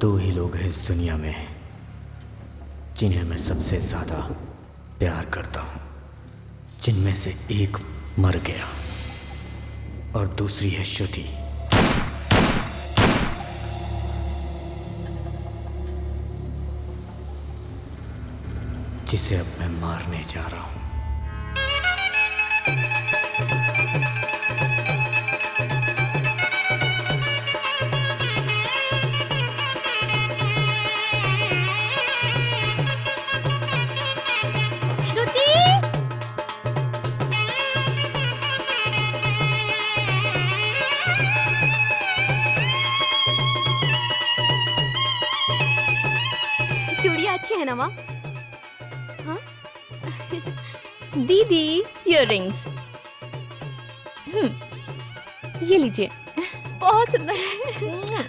दो ही लोग हैं इस दुनिया में जिन्हें मैं सबसे ज़्यादा प्यार करता हूँ, जिनमें से एक मर गया और दूसरी है श्रुति। जिसे अब मैं मारने जा रहा हूँ। अच्छी है ना माँ? हाँ? दीदी इयररिंग्स। ये लीजिए, बहुत सुंदर है।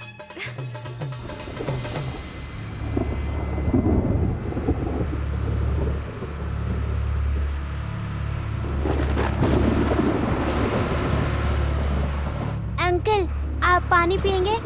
अंकल, आप पानी पियेंगे?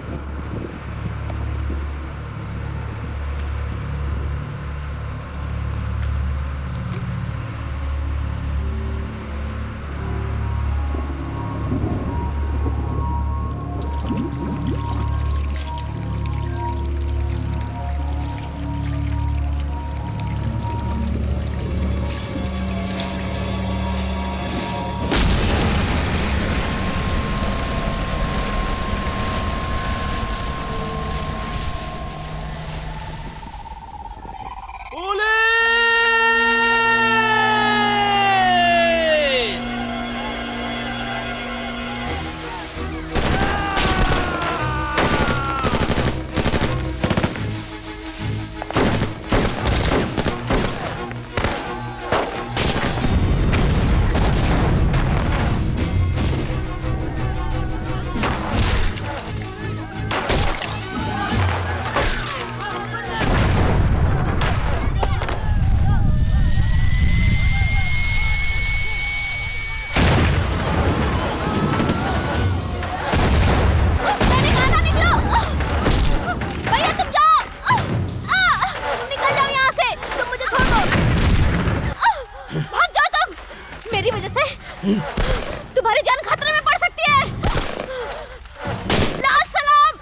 तुम्हारी जान खतरे में पड़ सकती है। लाल सलाम।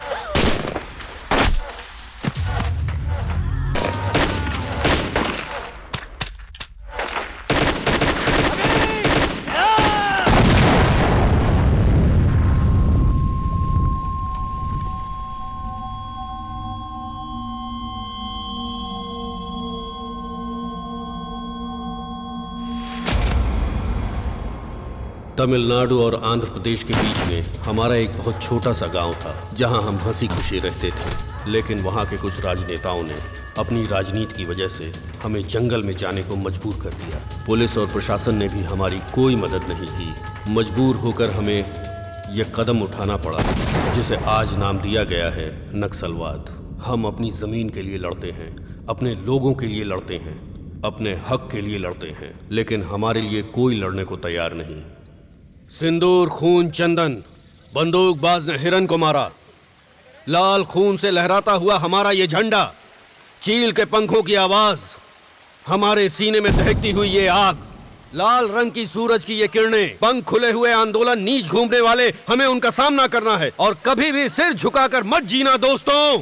तमिलनाडु और आंध्र प्रदेश के बीच में हमारा एक बहुत छोटा सा गांव था जहां हम हंसी खुशी रहते थे। लेकिन वहां के कुछ राजनेताओं ने अपनी राजनीति की वजह से हमें जंगल में जाने को मजबूर कर दिया। पुलिस और प्रशासन ने भी हमारी कोई मदद नहीं की। मजबूर होकर हमें यह कदम उठाना पड़ा जिसे आज नाम दिया गया है नक्सलवाद। हम अपनी ज़मीन के लिए लड़ते हैं, अपने लोगों के लिए लड़ते हैं, अपने हक के लिए लड़ते हैं, लेकिन हमारे लिए कोई लड़ने को तैयार नहीं। सिंदूर खून चंदन, बंदूकबाज ने हिरन को मारा। लाल खून से लहराता हुआ हमारा ये झंडा, चील के पंखों की आवाज, हमारे सीने में दहकती हुई ये आग, लाल रंग की सूरज की ये किरणें, पंख खुले हुए आंदोलन, नीच घूमने वाले, हमें उनका सामना करना है और कभी भी सिर झुकाकर मत जीना दोस्तों।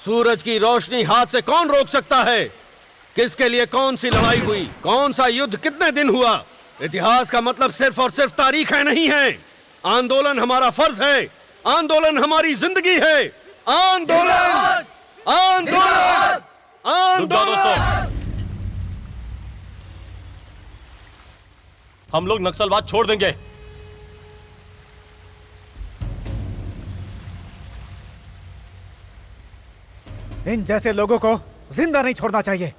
सूरज की रोशनी हाथ से कौन रोक सकता है? किसके लिए कौन सी लड़ाई हुई, कौन सा युद्ध कितने दिन हुआ? इतिहास का मतलब सिर्फ और सिर्फ तारीख है नहीं है। आंदोलन हमारा फर्ज है, आंदोलन हमारी जिंदगी है। आंदोलन, आंदोलन, आंदोलन। हम लोग नक्सलवाद छोड़ देंगे। इन जैसे लोगों को जिंदा नहीं छोड़ना चाहिए।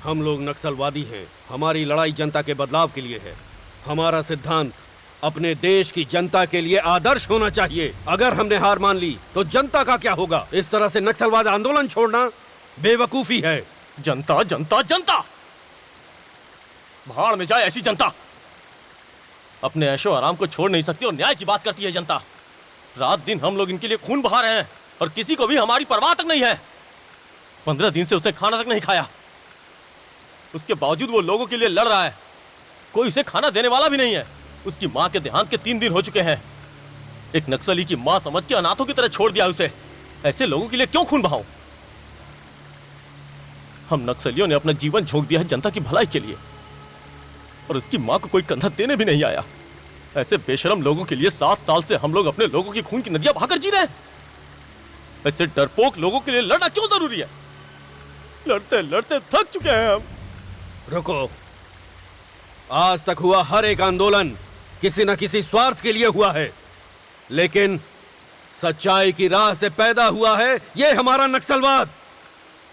हम लोग नक्सलवादी हैं। हमारी लड़ाई जनता के बदलाव के लिए है। हमारा सिद्धांत अपने देश की जनता के लिए आदर्श होना चाहिए। अगर हमने हार मान ली तो जनता का क्या होगा? इस तरह से नक्सलवाद आंदोलन छोड़ना बेवकूफी है। जनता जनता जनता, भाड़ में जाए ऐसी जनता। अपने ऐशो आराम को छोड़ नहीं सकती और न्याय की बात करती है जनता। रात दिन हम लोग इनके लिए खून बहा रहे हैं, और किसी को भी हमारी परवाह तक नहीं है। 15 दिन से उसने खाना तक नहीं खाया। उसके बावजूद वो लोगों के लिए लड़ रहा है। कोई उसे खाना देने वाला भी नहीं है। उसकी माँ के देहांत के 3 दिन हो चुके हैं। एक नक्सली की माँ समझ के अनाथों की तरह छोड़ दिया उसे। ऐसे लोगों के लिए क्यों खून बहाऊं? हम नक्सलियों ने अपना जीवन झोंक दिया है जनता की भलाई के लिए, और उसकी माँ को कोई कंधा देने भी नहीं आया। ऐसे बेशरम लोगों के लिए 7 साल से हम लोग अपने लोगों की खून की नदियां बहाकर जी रहे हैं। ऐसे डरपोक लोगों के लिए लड़ना क्यों जरूरी है? लड़ते लड़ते थक चुके हैं हम। रुको, आज तक हुआ हर एक आंदोलन किसी न किसी स्वार्थ के लिए हुआ है, लेकिन सच्चाई की राह से पैदा हुआ है ये हमारा नक्सलवाद।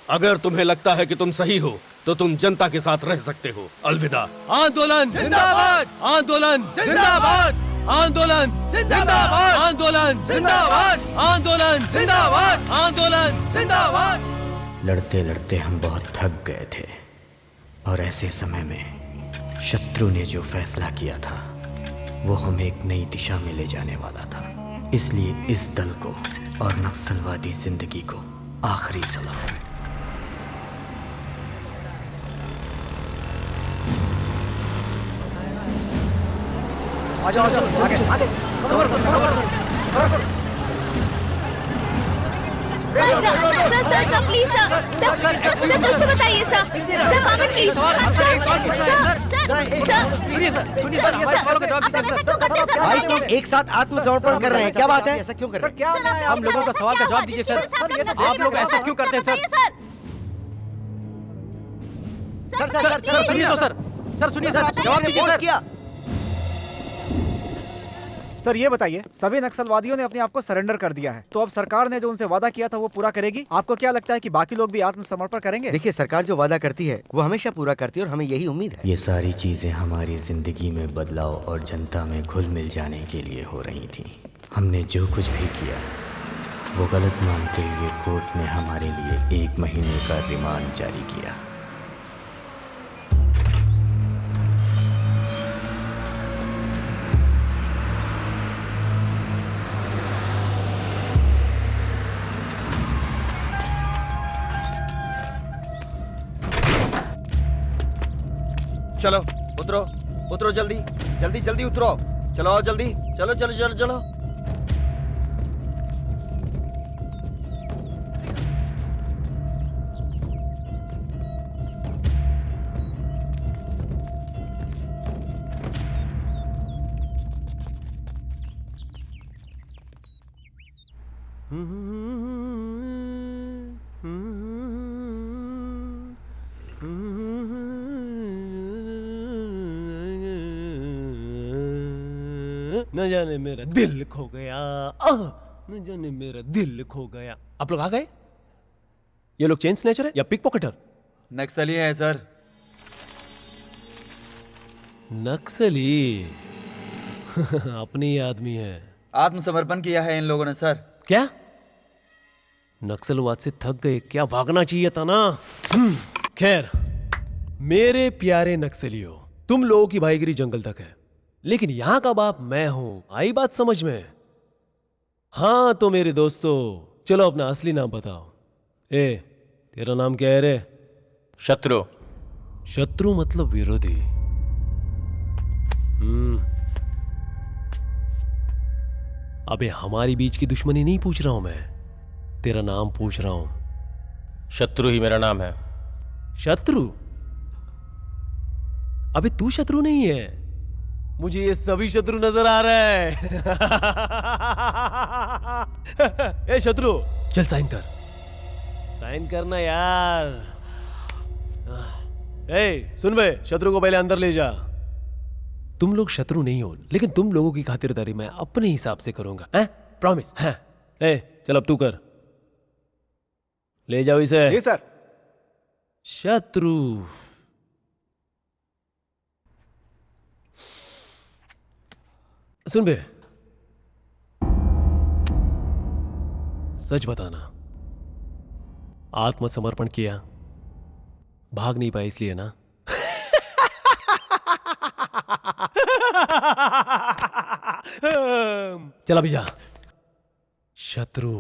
अगर तुम्हें लगता है कि तुम सही हो तो तुम जनता के साथ रह सकते हो। अलविदा। आंदोलन जिंदाबाद, आंदोलन जिंदाबाद, आंदोलन जिंदाबाद, आंदोलन जिंदाबाद, आंदोलन जिंदाबाद, आंदोलन जिंदाबाद। लड़ते लड़ते हम बहुत थक गए थे, और ऐसे समय में शत्रु ने जो फैसला किया था वो हमें एक नई दिशा में ले जाने वाला था। इसलिए इस दल को और नक्सलवादी जिंदगी को आखिरी सलाम। आगे आगे सर प्लीज सर कुछ तो बताइए सर मामा प्लीज भाई लोग एक साथ आत्मसमर्पण कर रहे हैं, क्या बात है? ऐसा क्यों कर रहे हैं? क्या हम लोगों का सवाल का जवाब दीजिए सर। आप लोग ऐसा क्यों करते हैं सर? सर सुनिए तो सर सुनिए सर, जवाब दीजिए सर। सर ये बताइए, सभी नक्सलवादियों ने अपने आप को सरेंडर कर दिया है, तो अब सरकार ने जो उनसे वादा किया था वो पूरा करेगी? आपको क्या लगता है कि बाकी लोग भी आत्मसमर्पण करेंगे? देखिए, सरकार जो वादा करती है वो हमेशा पूरा करती है और हमें यही उम्मीद है। ये सारी चीज़ें हमारी ज़िंदगी में बदलाव और जनता में घुल मिल जाने के लिए हो रही थी। हमने जो कुछ भी किया वो गलत मानते हुए कोर्ट ने हमारे लिए 1 महीने का रिमांड जारी किया। चलो उतरो उतरो, जल्दी जल्दी जल्दी उतरो। चलो आओ जल्दी, चलो चलो चलो चलो। न जाने मेरा दिल खो गया, न जाने मेरा दिल खो गया। आप लोग आ गए? ये लोग चेन स्नैचर है या पिक पॉकेटर? नक्सली है सर। नक्सली? अपनी ही आदमी है। आत्मसमर्पण किया है इन लोगों ने सर। क्या? नक्सलवाद से थक गए क्या? भागना चाहिए था ना। खैर, मेरे प्यारे नक्सलियों, तुम लोगों की भाईगिरी जंगल तक है, लेकिन यहां का बाप मैं हूं। आई बात समझ में? हाँ तो मेरे दोस्तों, चलो अपना असली नाम बताओ। तेरा नाम क्या है रे? शत्रु। शत्रु मतलब विरोधी। अबे हमारी बीच की दुश्मनी नहीं पूछ रहा हूं मैं, तेरा नाम पूछ रहा हूं। शत्रु ही मेरा नाम है। शत्रु? अबे तू शत्रु नहीं है, मुझे ये सभी शत्रु नजर आ रहा है। ए शत्रु, चल साइन कर। साइन करना यार। ए सुन बे, शत्रु को पहले अंदर ले जा। तुम लोग शत्रु नहीं हो, लेकिन तुम लोगों की खातिरदारी मैं अपने हिसाब से करूंगा, हैं? प्रॉमिस? हैं? चल अब तू कर। ले जाओ इसे। जी सर। शत्रु। सुन बे, सच बताना, आत्मसमर्पण किया, भाग नहीं पाया इसलिए ना? चल अभी जा। शत्रु,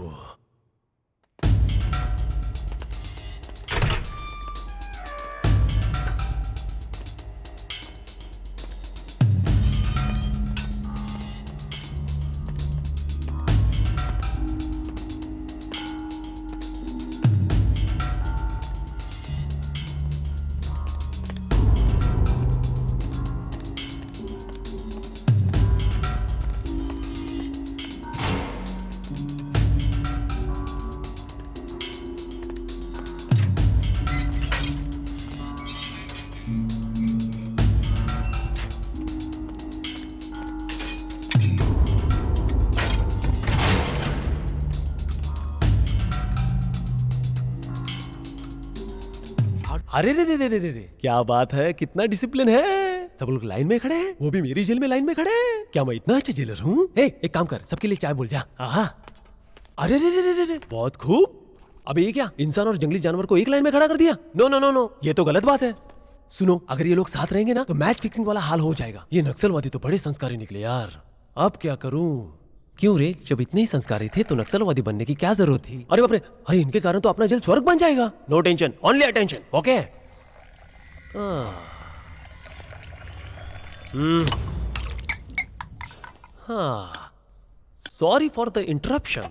अरे रे रे रे रे रे रे, क्या बात है, कितना डिसिप्लिन है। सब लोग लाइन में खड़े हैं, वो भी मेरी जेल में लाइन में खड़े हैं। क्या मैं इतना अच्छा जेलर हूँ? एक काम कर, सबके लिए चाय बोल जा। अरे रे रे रे रे, बहुत खूब। अब ये क्या, इंसान और जंगली जानवर को एक लाइन में खड़ा कर दिया? नो नो नो नो, ये तो गलत बात है। सुनो, अगर ये लोग साथ रहेंगे ना तो मैच फिक्सिंग वाला हाल हो जाएगा। ये नक्सलवादी तो बड़े संस्कारी निकले यार। अब क्या करूं? क्यों रे, जब इतने ही संस्कारी थे तो नक्सलवादी बनने की क्या जरूरत थी? अरे बाप रे, अरे इनके कारण तो अपना जेल स्वर्ग बन जाएगा। No tension, only attention, okay? हाँ, सॉरी फॉर द इंटरप्शन।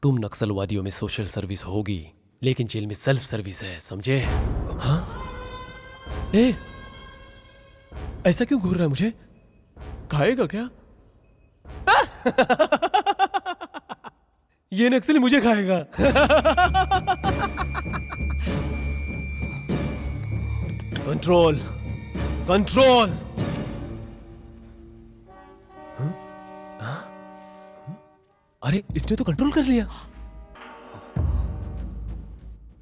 तुम नक्सलवादियों में सोशल सर्विस होगी, लेकिन जेल में सेल्फ सर्विस है, समझे? हाँ? ऐसा क्यों घूर रहा है मुझे? खाएगा क्या? ये नक्सली मुझे खाएगा। Control, control. अरे इसने तो कंट्रोल कर लिया।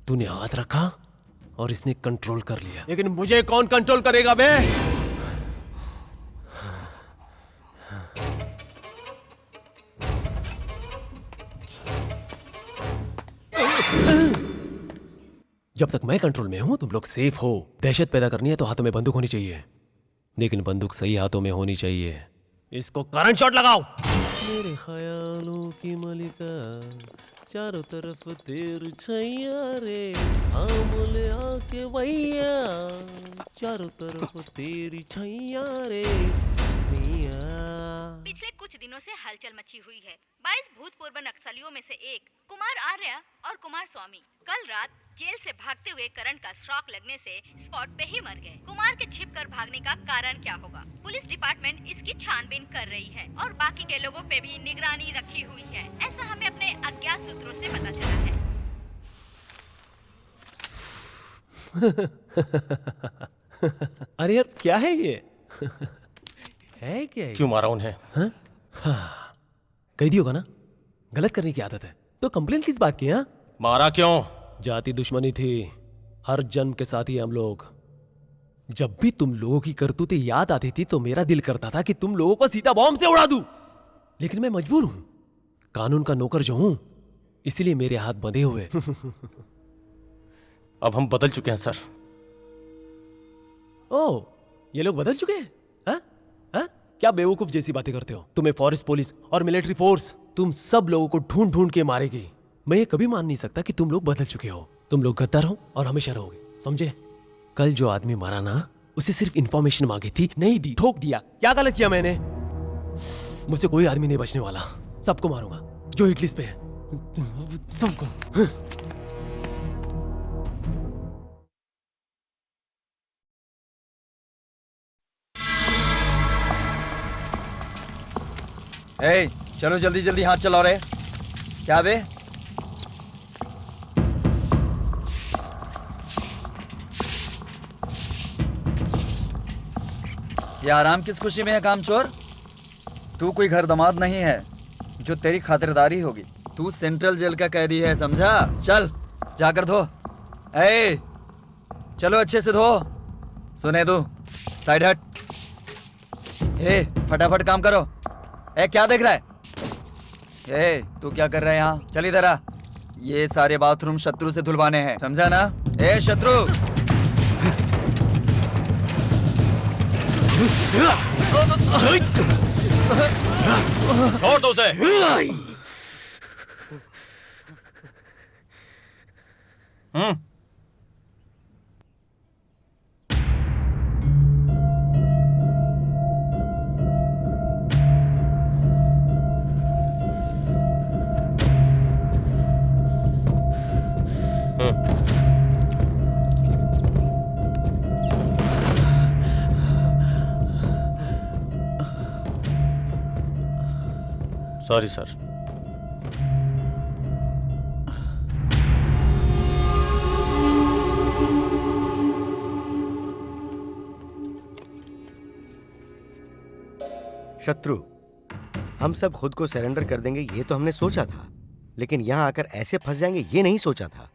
तूने हाथ रखा और इसने कंट्रोल कर लिया, लेकिन मुझे कौन कंट्रोल करेगा बे? जब तक मैं कंट्रोल में हूं तुम लोग सेफ हो। दहशत पैदा करनी है तो हाथों में बंदूक होनी चाहिए, लेकिन बंदूक सही हाथों में होनी चाहिए। इसको करंट शॉट लगाओ। मेरे ख्यालों की मलिका, चारों तरफ तेरी छैया रे, आमले आके भैया, चारों तरफ तेरी छैया रे। पिछले कुछ दिनों से हलचल मची हुई है। 22 भूतपूर्व नक्सलियों में से एक कुमार आर्या और कुमार स्वामी कल रात जेल से भागते हुए करंट का शॉक लगने से स्पॉट पे ही मर गए। कुमार के छिपकर भागने का कारण क्या होगा? पुलिस डिपार्टमेंट इसकी छानबीन कर रही है और बाकी के लोगों पे भी निगरानी रखी हुई है, ऐसा हमें अपने अज्ञात सूत्रों से पता चला है। अरे यार क्या है ये? है क्या ये? क्यों मारा उन्हें? कैदी होगा ना, गलत करने की आदत है, तो कंप्लेन किस बात की? हाँ, मारा क्यों? जाति दुश्मनी थी, हर जन्म के साथ ही हम लोग। जब भी तुम लोगों की करतूतें याद आती थी तो मेरा दिल करता था कि तुम लोगों को सीधा बॉम्ब से उड़ा दूं, लेकिन मैं मजबूर हूं, कानून का नौकर जो हूं, इसलिए मेरे हाथ बंधे हुए। अब हम बदल चुके हैं सर। ओह, ये लोग बदल चुके हैं? हाँ? हाँ? क्या बेवकूफ जैसी बातें करते हो? तुम्हें फॉरेस्ट पुलिस और मिलिट्री फोर्स तुम सब लोगों को ढूंढ ढूंढ के मारेगी। मैं ये कभी मान नहीं सकता कि तुम लोग बदल चुके हो। तुम लोग गद्दार हो और हमेशा रहोगे, समझे? कल जो आदमी मारा ना, उसे सिर्फ इंफॉर्मेशन मांगी थी, नहीं दी, ठोक दिया। क्या गलत किया मैंने? मुझसे कोई आदमी नहीं बचने वाला, सबको मारूंगा जो हिट लिस्ट पे है, सबको। ए, चलो जल्दी जल्दी हाथ चलाओ रे। क्या बे? ये आराम किस खुशी में है कामचोर? तू कोई घर दामाद नहीं है जो तेरी खातिरदारी होगी। तू सेंट्रल जेल का कैदी है, समझा? चल जाकर धो। ए, चलो अच्छे से धो। सुने तू, साइड हट। ए, फटाफट काम करो। ए, क्या देख रहा है? ए, तू क्या कर रहा है यहाँ? चल इधर आ। ये सारे बाथरूम शत्रु से धुलवाने हैं, समझा ना? ए शत्रु, छोड़ दो उसे। Sorry sir. शत्रु, हम सब खुद को सरेंडर कर देंगे ये तो हमने सोचा था, लेकिन यहाँ आकर ऐसे फंस जाएंगे ये नहीं सोचा था।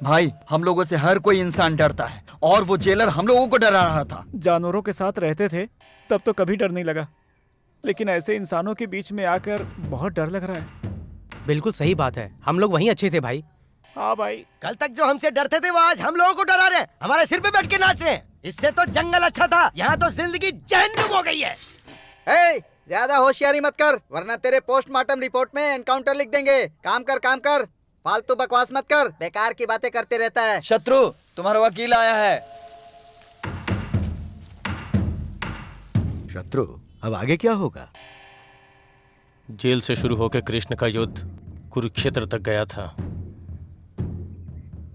भाई, हम लोगों से हर कोई इंसान डरता है और वो जेलर हम लोगों को डरा रहा था। जानवरों के साथ रहते थे तब तो कभी डर नहीं लगा, लेकिन ऐसे इंसानों के बीच में आकर बहुत डर लग रहा है। बिल्कुल सही बात है, हम लोग वहीं अच्छे थे भाई। हाँ भाई, कल तक जो हमसे डरते थे वो आज हम लोगों को डरा रहे हैं, हमारे सिर पे बैठ के नाच रहे हैं। इससे तो जंगल अच्छा था, यहाँ तो जिंदगी जहन्नुम हो गई है। ज्यादा होशियारी मत कर, वरना तेरे पोस्टमार्टम रिपोर्ट में एनकाउंटर लिख देंगे। काम कर, फालतू बकवास मत कर, बेकार की बातें करते रहता है। शत्रु, तुम्हारा वकील आया है। शत्रु, अब आगे क्या होगा? जेल से शुरू होकर कृष्ण का युद्ध कुरुक्षेत्र तक गया था।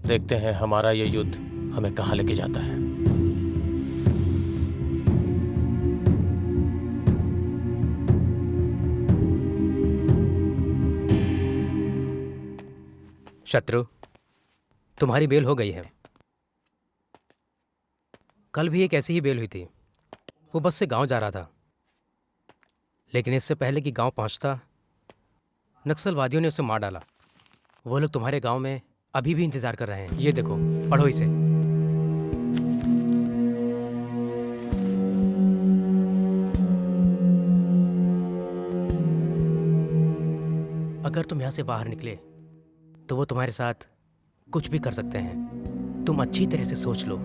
देखते हैं हमारा ये युद्ध हमें कहां लेके जाता है। शत्रु, तुम्हारी बेल हो गई है। कल भी एक ऐसी ही बेल हुई थी। वो बस से गांव जा रहा था, लेकिन इससे पहले कि गांव पहुंचता नक्सलवादियों ने उसे मार डाला। वो लोग तुम्हारे गांव में अभी भी इंतजार कर रहे हैं। ये देखो, पढ़ो इसे। अगर तुम यहां से बाहर निकले तो वो तुम्हारे साथ कुछ भी कर सकते हैं। तुम अच्छी तरह से सोच लो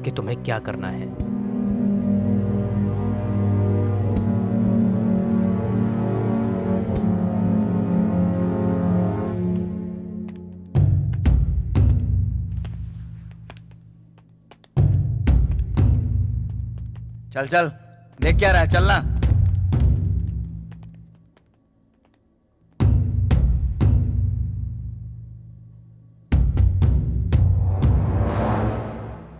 कि तुम्हें क्या करना है। चल, देख क्या रहा है, चलना।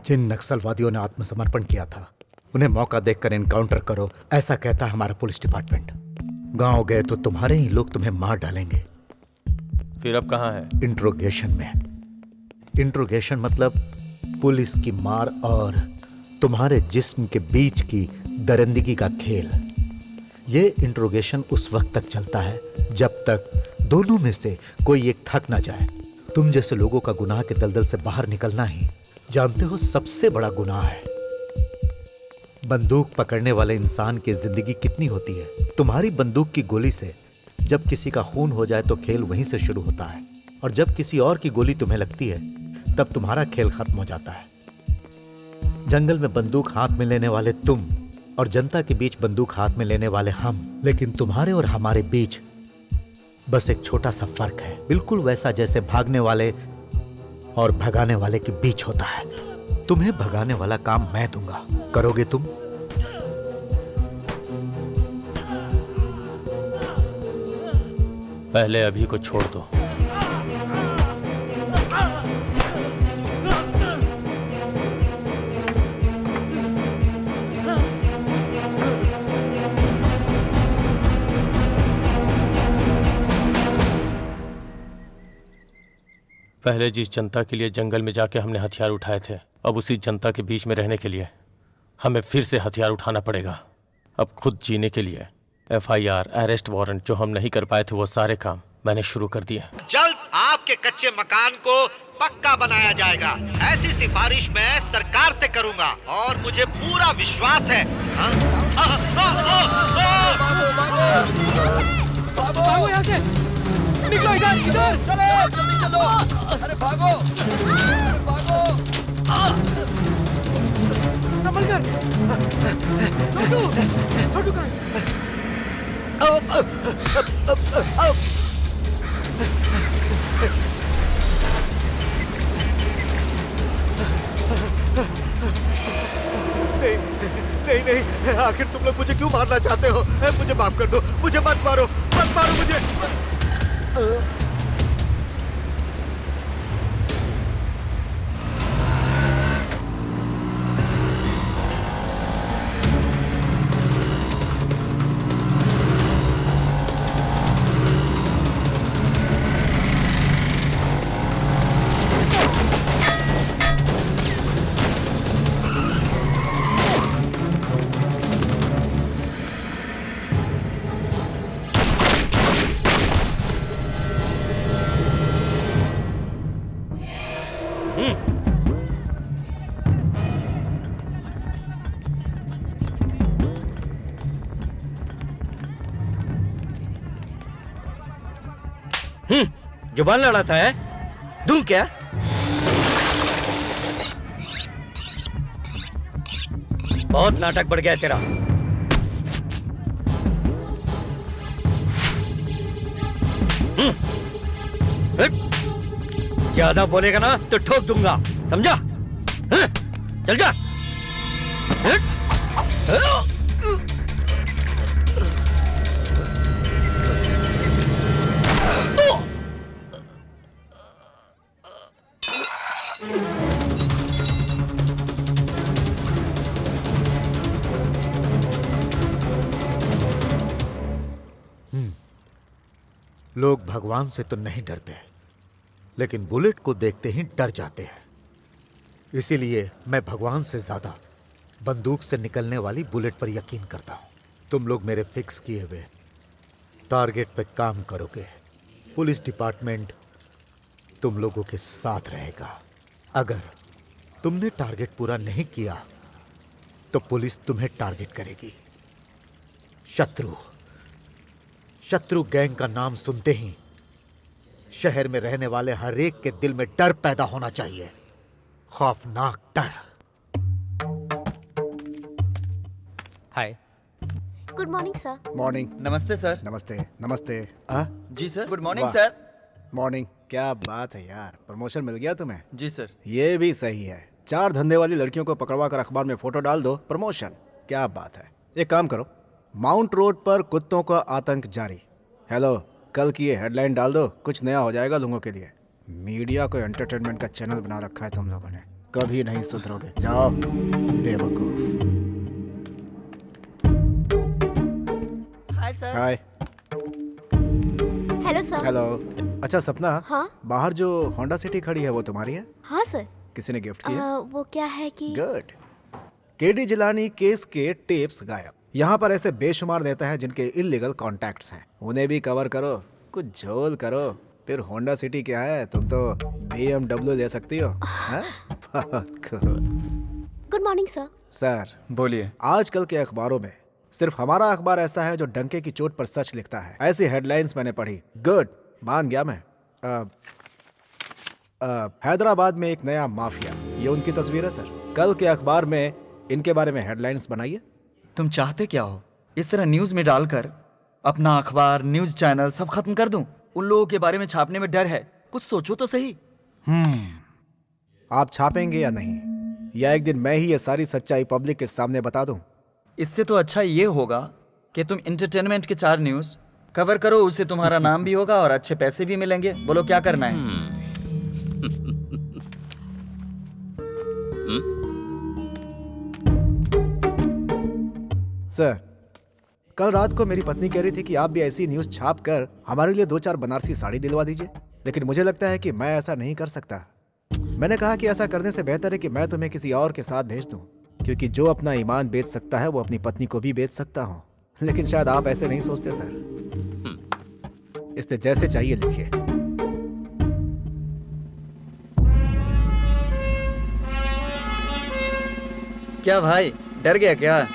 जिन नक्सलवादियों ने आत्मसमर्पण किया था उन्हें मौका देखकर एनकाउंटर करो, ऐसा कहता हमारा पुलिस डिपार्टमेंट। गांव गए तो तुम्हारे ही लोग तुम्हें मार डालेंगे। फिर अब कहाँ है? इंट्रोगेशन में। इंट्रोगेशन मतलब पुलिस की मार और तुम्हारे जिस्म के बीच की दरिंदगी का खेल। ये इंट्रोगेशन उस वक्त तक चलता है जब तक दोनों में से कोई एक थक ना जाए। तुम जैसे लोगों का गुनाह के दलदल से बाहर निकलना ही जानते हो सबसे बड़ा गुनाह है। बंदूक पकड़ने वाले इंसान की जिंदगी कितनी होती है। तुम्हारी बंदूक की गोली से जब किसी का खून हो जाए तो खेल वहीं से शुरू होता है, और जब किसी और की गोली तुम्हें लगती है तब तुम्हारा खेल खत्म हो जाता है। जंगल में बंदूक हाथ में लेने वाले तुम और जनता के बीच बंदूक हाथ में लेने वाले हम, लेकिन तुम्हारे और हमारे बीच बस एक छोटा सा फर्क है, बिल्कुल वैसा जैसे भागने वाले और भगाने वाले के बीच होता है। तुम्हें भगाने वाला काम मैं दूंगा, करोगे तुम? पहले अभी को छोड़ दो। पहले जिस जनता के लिए जंगल में जाके हमने हथियार उठाए थे, अब उसी जनता के बीच में रहने के लिए हमें फिर से हथियार उठाना पड़ेगा। अब खुद जीने के लिए FIR, अरेस्ट वारंट जो हम नहीं कर पाए थे वो सारे काम मैंने शुरू कर दिए। जल्द आपके कच्चे मकान को पक्का बनाया जाएगा, ऐसी सिफारिश मैं सरकार से करूंगा और मुझे पूरा विश्वास है। भागो यहाँ से, निकलो इधर, चलो, अरे भागो, संभल कर। छोटू कहाँ? नहीं, आखिर तुम लोग मुझे क्यों मारना चाहते हो? मुझे माफ कर दो, मुझे मत मारो मुझे। जुबान लड़ाता है, दूं क्या? बहुत नाटक बढ़ गया तेरा। ज्यादा बोलेगा ना तो ठोक दूंगा, समझा? चल जा। लोग भगवान से तो नहीं डरते, लेकिन बुलेट को देखते ही डर जाते हैं। इसीलिए मैं भगवान से ज्यादा बंदूक से निकलने वाली बुलेट पर यकीन करता हूं। तुम लोग मेरे फिक्स किए हुए टारगेट पे काम करोगे। पुलिस डिपार्टमेंट तुम लोगों के साथ रहेगा। अगर तुमने टारगेट पूरा नहीं किया तो पुलिस तुम्हें टारगेट करेगी। शत्रु गैंग का नाम सुनते ही शहर में रहने वाले हर एक के दिल में डर पैदा होना चाहिए, खौफनाक डर। Hi. Good morning sir. Morning. नमस्ते सर। नमस्ते नमस्ते। जी सर। गुड मॉर्निंग वाह। सर। मॉर्निंग। क्या बात है यार, प्रमोशन मिल गया तुम्हें? जी सर। ये भी सही है। 4 धंधे वाली लड़कियों को पकड़वा कर अखबार में फोटो डाल दो, प्रमोशन। क्या बात है। एक काम करो, माउंट रोड पर कुत्तों का आतंक जारी। हेलो, कल की ये हेडलाइन डाल दो, कुछ नया हो जाएगा लोगों के लिए। मीडिया को एंटरटेनमेंट का चैनल बना रखा है तुम लोगों ने, कभी नहीं सुधरोगे। जाओ बेवकूफ। Hi sir. Hi. Hello sir. Hello. अच्छा सपना, हाँ? बाहर जो होंडा सिटी खड़ी है वो तुम्हारी है? हाँ सर। किसी ने गिफ्ट किया? वो क्या है कि गुड। केडी जिलानी केस के टेप्स गायब। यहाँ पर ऐसे बेशुमार नेता हैं जिनके इलीगल कॉन्टैक्ट्स हैं, उन्हें भी कवर करो, कुछ झोल करो। फिर होंडा सिटी क्या है, तुम तो BMW ले सकती हो। हाँ? बहुत गुड मॉर्निंग सर। सर बोलिए। आजकल के अखबारों में सिर्फ हमारा अखबार ऐसा है जो डंके की चोट पर सच लिखता है। ऐसी हेडलाइंस मैंने पढ़ी। गुड, मान गया मैं। हैदराबाद में एक नया माफिया, ये उनकी तस्वीर है सर। कल के अखबार में इनके बारे में हेडलाइंस बनाइए। तुम चाहते क्या हो? इस तरह न्यूज में डालकर अपना अखबार, न्यूज चैनल सब खत्म कर दूं? उन लोगों के बारे में छापने में डर है, कुछ सोचो तो सही। आप छापेंगे या नहीं, या एक दिन मैं ही ये सारी सच्चाई पब्लिक के सामने बता दूं? इससे तो अच्छा ये होगा कि तुम एंटरटेनमेंट के 4 न्यूज कवर करो, उससे तुम्हारा नाम भी होगा और अच्छे पैसे भी मिलेंगे। बोलो क्या करना है? सर, कल रात को मेरी पत्नी कह रही थी कि आप भी ऐसी न्यूज छाप कर हमारे लिए 2-4 बनारसी साड़ी दिलवा दीजिए, लेकिन मुझे लगता है कि मैं ऐसा नहीं कर सकता। मैंने कहा कि ऐसा करने से बेहतर है कि मैं तुम्हें किसी और के साथ भेज दूं, क्योंकि जो अपना ईमान बेच सकता है वो अपनी पत्नी को भी बेच सकता हूं। लेकिन शायद आप ऐसे नहीं सोचते सर। इसलिए जैसे चाहिए लिखिए। क्या भाई, डर गया क्या?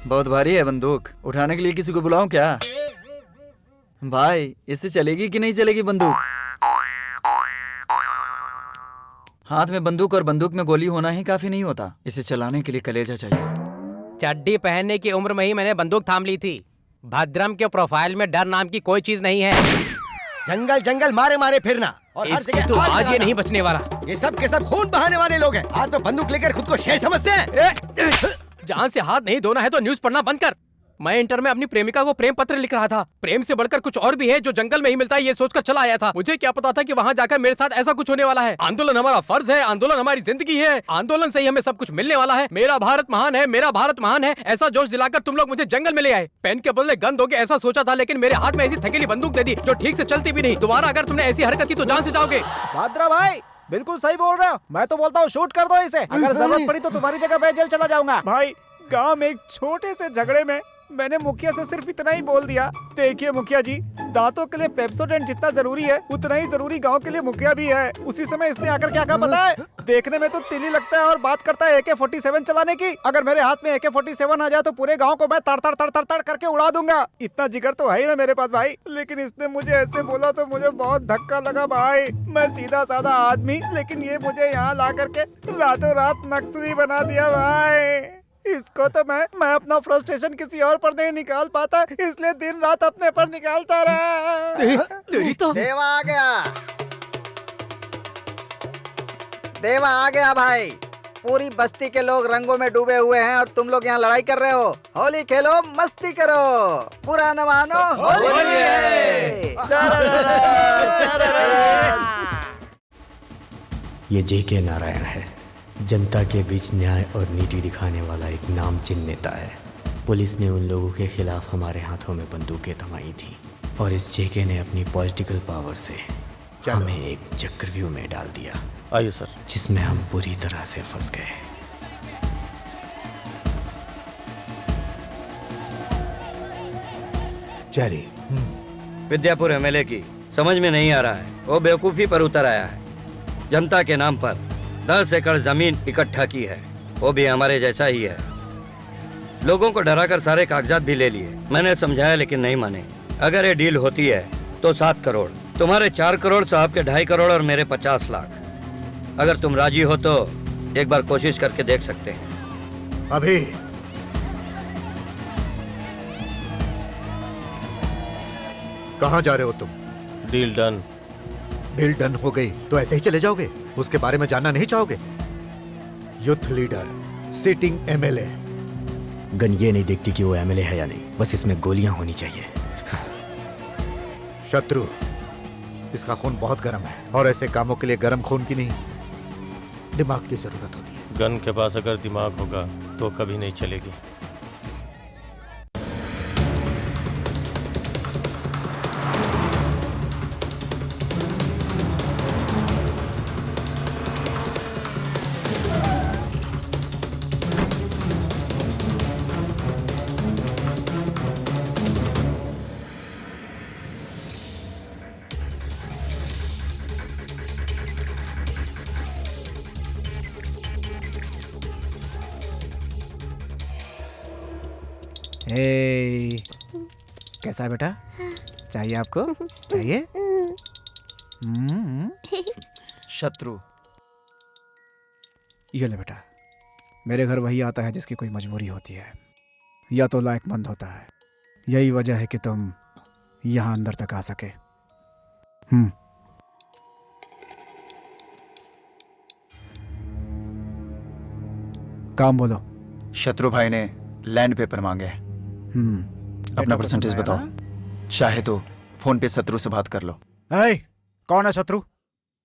बहुत भारी है बंदूक, उठाने के लिए किसी को बुलाऊं क्या? भाई, इससे चलेगी कि नहीं चलेगी बंदूक? हाथ में बंदूक और बंदूक में गोली होना ही काफी नहीं होता, इसे चलाने के लिए कलेजा चाहिए। चड्डी पहनने की उम्र में ही मैंने बंदूक थाम ली थी। भद्रम के प्रोफाइल में डर नाम की कोई चीज नहीं है। जंगल जंगल मारे मारे फिरना और हर इसके जगह तो आग आज ये लगाना। नहीं बचने वाला। ये सब के सब खून बहाने वाले लोग हैं। हाथ में बंदूक लेकर खुद को शेर समझते हैं। जान से हाथ नहीं धोना है तो न्यूज पढ़ना बंद कर। मैं इंटर में अपनी प्रेमिका को प्रेम पत्र लिख रहा था। प्रेम से बढ़कर कुछ और भी है जो जंगल में ही मिलता है, ये सोचकर चला आया था। मुझे क्या पता था कि वहाँ जाकर मेरे साथ ऐसा कुछ होने वाला है। आंदोलन हमारा फर्ज है, आंदोलन हमारी जिंदगी है, आंदोलन से ही हमें सब कुछ मिलने वाला है। मेरा भारत महान है, मेरा भारत महान है, ऐसा जोश दिलाकर तुम लोग मुझे जंगल में ले आए। पेन के बदले गन दोगे ऐसा सोचा था, लेकिन मेरे हाथ में ऐसी थकेली बंदूक दे दी जो ठीक से चलती भी नहीं। दोबारा अगर तुमने ऐसी हरकत की तो जान से जाओगे। भाद्रा भाई बिल्कुल सही बोल रहे हो। मैं तो बोलता हूँ शूट कर दो इसे। अगर जरूरत पड़ी तो तुम्हारी जगह मैं जेल चला जाऊंगा। भाई, गांव में एक छोटे से झगड़े में मैंने मुखिया से सिर्फ इतना ही बोल दिया, देखिए मुखिया जी, दांतों के लिए पेप्सोडेंट जितना जरूरी है उतना ही जरूरी गांव के लिए मुखिया भी है। उसी समय इसने आकर क्या कहा पता है? देखने में तो तिली लगता है और बात करता है AK-47 चलाने की। अगर मेरे हाथ में AK-47 आ जाए तो पूरे गांव को मैं तड़ तड़ तड़ तड़ तड़ करके उड़ा दूंगा। इतना जिगर तो है ही ना मेरे पास भाई। लेकिन इसने मुझे ऐसे बोला तो मुझे बहुत धक्का लगा भाई। मैं सीधा साधा आदमी, लेकिन ये मुझे यहाँ ला करके रातों रात नक्सली बना दिया भाई। इसको तो मैं अपना फ्रस्ट्रेशन किसी और पर नहीं निकाल पाता, इसलिए दिन रात अपने पर निकालता रहा। तो देवा आ गया, देवा आ गया भाई। पूरी बस्ती के लोग रंगों में डूबे हुए हैं और तुम लोग यहाँ लड़ाई कर रहे हो। होली खेलो, मस्ती करो, बुरा न मानो, होली है। ये JK नारायण है, जनता के बीच न्याय और नीति दिखाने वाला एक नामचीन नेता है। पुलिस ने उन लोगों के खिलाफ हमारे हाथों में बंदूकें थमाई थी और इस JK ने अपनी पॉलिटिकल पावर से हमें एक चक्रव्यूह में डाल दिया। आइए सर। जिसमें हम पूरी तरह से फंस गए। चेरी, विद्यापुर MLA की समझ में नहीं आ रहा है, वो बेवकूफ़ी पर उतर आया है। जनता के नाम पर 10 एकड़ जमीन इकट्ठा की है, वो भी हमारे जैसा ही है। लोगों को डराकर सारे कागजात भी ले लिए। मैंने समझाया लेकिन नहीं माने। अगर ये डील होती है तो 7 करोड़, तुम्हारे 4 करोड़, साहब के 2.5 करोड़ और मेरे 50 लाख। अगर तुम राजी हो तो एक बार कोशिश करके देख सकते हैं। अभी कहाँ जा रहे हो तुम? Deal done. डील डन हो गई तो ऐसे ही चले जाओगे? उसके बारे में जानना नहीं चाहोगे? Youth leader, sitting MLA। Gun ये नहीं देखती कि वो MLA है या नहीं, बस इसमें गोलियां होनी चाहिए। शत्रु, इसका खून बहुत गर्म है और ऐसे कामों के लिए गर्म खून की नहीं, दिमाग की जरूरत होती है। गन के पास अगर दिमाग होगा तो कभी नहीं चलेगी। कैसा है बेटा? चाहिए आपको? चाहिए? शत्रु, ये ले बेटा, मेरे घर वही आता है जिसकी कोई मजबूरी होती है या तो लायकमंद होता है। यही वजह है कि तुम यहाँ अंदर तक आ सके। काम बोलो। शत्रु भाई ने लैंड पेपर मांगे। अपना परसेंटेज बताओ। चाहे तो फोन पे शत्रु से बात कर लो। कौन है शत्रु?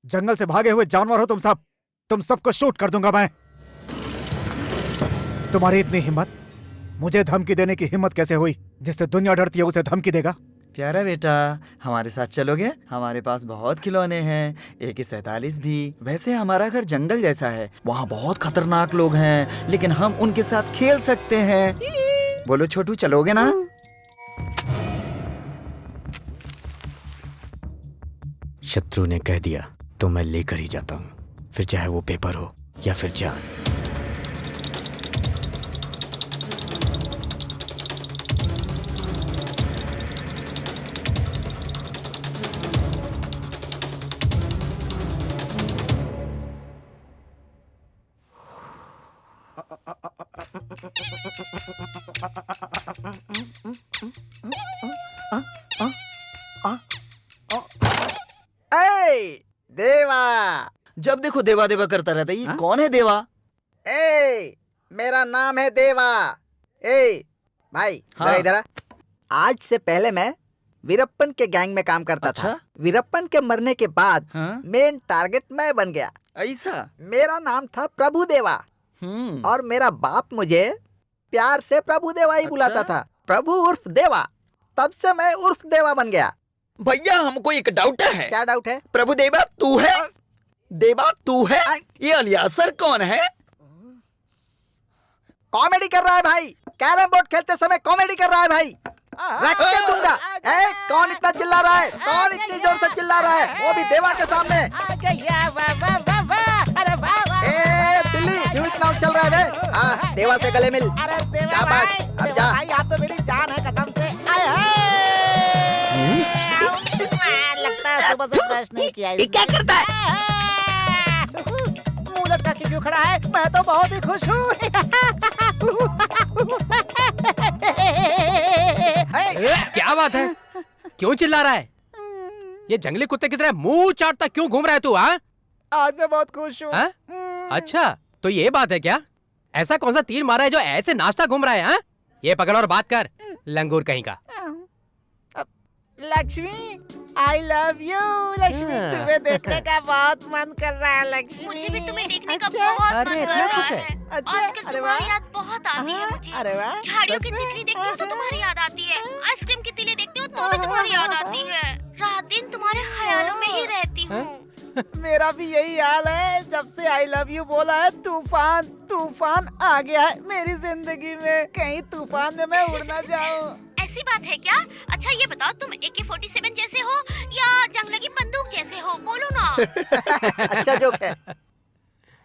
जंगल से भागे हुए जानवर हो तुम सब। तुम सबको शूट कर दूंगा मैं। तुम्हारी इतनी हिम्मत, मुझे धमकी देने की हिम्मत कैसे हुई? जिससे दुनिया डरती है उसे धमकी देगा? प्यारा बेटा, हमारे साथ चलोगे? हमारे पास बहुत खिलौने हैं, AK-47 भी। वैसे हमारा घर जंगल जैसा है, वहाँ बहुत खतरनाक लोग हैं, लेकिन हम उनके साथ खेल सकते हैं। बोलो छोटू, चलोगे ना? शत्रु ने कह दिया तो मैं लेकर ही जाता हूँ, फिर चाहे वो पेपर हो या फिर जान। देवा, जब देखो देवा देवा करता रहता है। ये कौन है देवा? मेरा नाम है देवा। भाई इधर आ। आज से पहले मैं वीरप्पन के गैंग में काम करता था। वीरप्पन के मरने के बाद मेन टारगेट मैं बन गया। ऐसा? मेरा नाम था प्रभु देवा और मेरा बाप मुझे प्यार से प्रभु देवा ही बुलाता था। प्रभु उर्फ देवा। तब से मैं उर्फ देवा बन गया। भैया, हमको एक डाउट है। क्या डाउट है? प्रभु देवा तू है? देवा तू है? ये अलियासर कौन है? कॉमेडी कर रहा है भाई, कैरम बोर्ड खेलते समय कॉमेडी कर रहा है भाई, रख के दूंगा। ए, कौन इतना चिल्ला रहा है, कौन इतनी जोर से चिल्ला रहा है, वो भी देवा के सामने। ए दिल्ली, क्यों इतना उछल रहा है बे? हाँ, देवा से गले मिल। शाबाश, अब जा। भाई आप तो मेरी जान है कसम से। लगता है सुबह से ब्रश नहीं किया। ये क्या करता है? मुंह लटका के क्यों खड़ा है? मैं तो बहुत ही खुश हूँ। क्या बात है? क्यों चिल्ला रहा है? ये जंगली कुत्ते की तरह मुंह चाटता क्यों घूम रहा है तू? हाँ, आज मैं बहुत खुश हूँ। अच्छा, तो ये बात है क्या? ऐसा कौन सा तीर मारा है जो ऐसे नाश्ता घूम रहा है? हाँ, ये पकड़ और बात कर, लंगूर कहीं का। Lakshmi, I love you, Lakshmi. तुम्हें देखने का बहुत मन कर रहा है लक्ष्मी। मुझे भी तुम्हें देखने का बहुत मन कर रहा है। अच्छा, आजकल तुम्हारी याद बहुत आती है मुझे। अरे वाह, झाड़ियों की तितली देखती हूँ तो तुम्हारी याद आती है, आइसक्रीम की तितली देखती हूँ तो भी तुम्हारी याद आती है, रात दिन तुम्हारे ख्यालों में ही रहती हूँ। मेरा भी यही हाल है। जब से I love you बोला है, तूफान तूफान आ गया है मेरी जिंदगी में। कहीं तूफान में मैं उड़ ना जाऊं। ऐसी बात है क्या? अच्छा ये बताओ, तुम AK-47 जैसे हो या जंग लगी बंदूक जैसे हो? बोलो ना। अच्छा जोक है।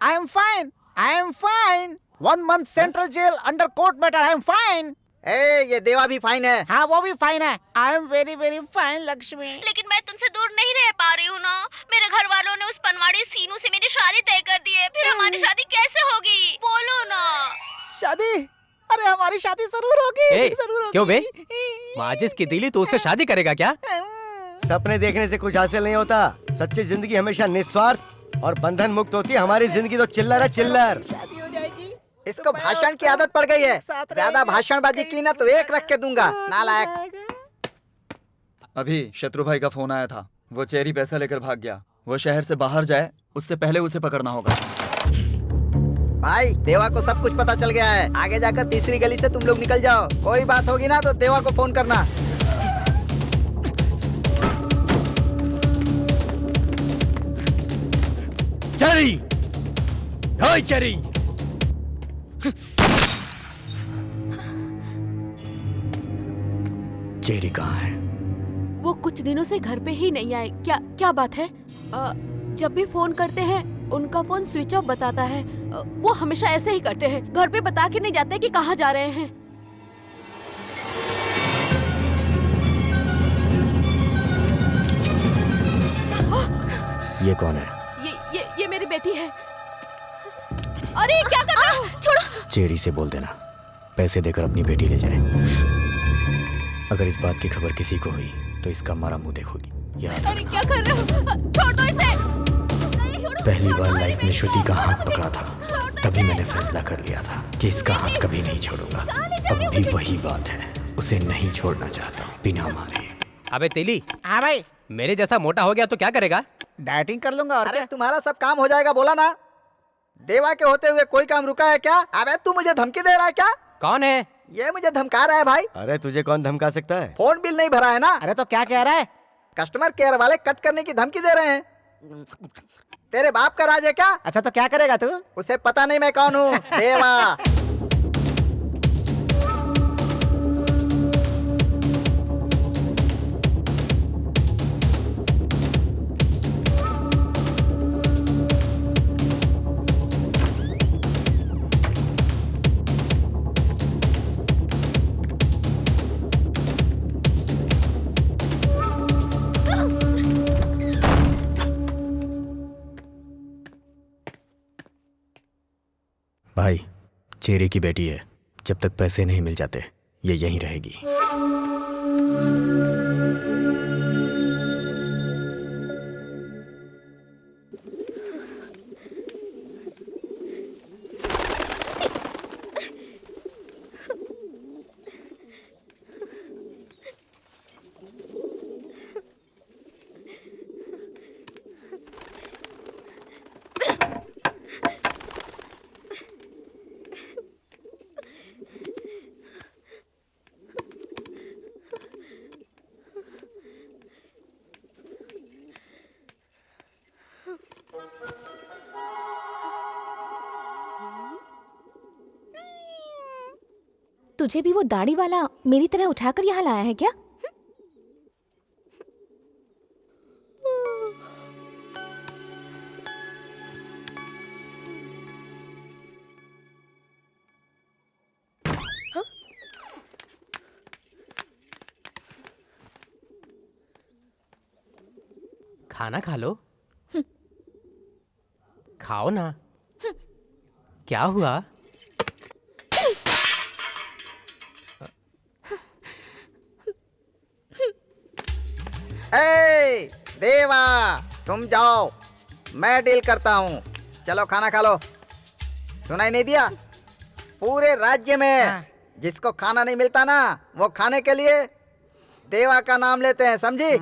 I am fine, I am fine. 1 month central jail under court matter. I am fine. ए, ये देवा भी फाइन है। हाँ, वो भी फाइन है। I am very very fine Lakshmi. लेकिन मैं तुमसे दूर नहीं रह पा रही हूँ ना। मेरे घर वालों ने उस पनवाड़ी सीनू से मेरी शादी तय कर दी है, फिर हमारी शादी कैसे होगी? बोलो ना। शादी? अरे हमारी शादी जरूर होगी, जरूर होगी। क्यों बे? माजिद की दिली तो उससे शादी करेगा क्या? सपने देखने से कुछ हासिल नहीं होता। सच्ची जिंदगी हमेशा निस्वार्थ और बंधन मुक्त होती है। हमारी जिंदगी तो चिल्लर है, चिल्लर। शादी हो जाएगी। इसको भाषण की आदत पड़ गई है। ज्यादा भाषणबाजी की ना तो एक रख के दूंगा, नालायक। अभी शत्रु भाई का फोन आया था, वो चेरी पैसा लेकर भाग गया। वो शहर से बाहर जाए उससे पहले उसे पकड़ना होगा। भाई, देवा को सब कुछ पता चल गया है। आगे जाकर तीसरी गली से तुम लोग निकल जाओ। कोई बात होगी ना तो देवा को फोन करना। चेरी, हाय चेरी। चेरी कहाँ है? वो कुछ दिनों से घर पे ही नहीं आए। क्या क्या बात है? जब भी फोन करते हैं उनका फोन स्विच ऑफ बताता है। वो हमेशा ऐसे ही करते हैं, घर पे बता के नहीं जाते कि कहाँ जा रहे हैं। ये कौन है? ये मेरी बेटी है। अरे क्या कर रहे हो? छोड़ो। चेरी से बोल देना पैसे देकर अपनी बेटी ले जाए। अगर इस बात की खबर किसी को हुई तो इसका मारा मुंह देखोगी। याद अरे क्या कर रहे हो? छोड़ दो इसे। पहली बार लाइफ में श्रुति का हाथ पकड़ा था, तभी मैंने फैसला कर लिया था कि इसका हाथ कभी नहीं छोड़ूंगा। अब भी वही बात है, उसे नहीं छोड़ना चाहता हूँ बिना मारे। अबे तेली। हाँ भाई। मेरे जैसा मोटा हो गया तो क्या करेगा? डाइटिंग कर लूंगा। और अरे तुम्हारा सब काम हो जाएगा, बोला ना। देवा के होते हुए कोई काम रुका है क्या? अबे तू मुझे धमकी दे रहा है क्या? कौन है ये? मुझे धमका रहा है भाई। अरे तुझे कौन धमका सकता है? फोन बिल नहीं भरा है ना। अरे तो क्या कह रहा है? कस्टमर केयर वाले कट करने की धमकी दे रहे हैं। तेरे बाप का राज है क्या? अच्छा तो क्या करेगा तू? उसे पता नहीं मैं कौन हूँ। देवा। भाई, चेरी की बेटी है। जब तक पैसे नहीं मिल जाते ये यहीं रहेगी। तुझे भी वो दाढ़ी वाला मेरी तरह उठाकर यहाँ लाया है क्या? खाना खा लो। खाओ ना। क्या हुआ? ए, देवा तुम जाओ, मैं डील करता हूँ। चलो खाना खा लो। सुनाई नहीं दिया? पूरे राज्य में जिसको खाना नहीं मिलता ना, वो खाने के लिए देवा का नाम लेते हैं, समझी?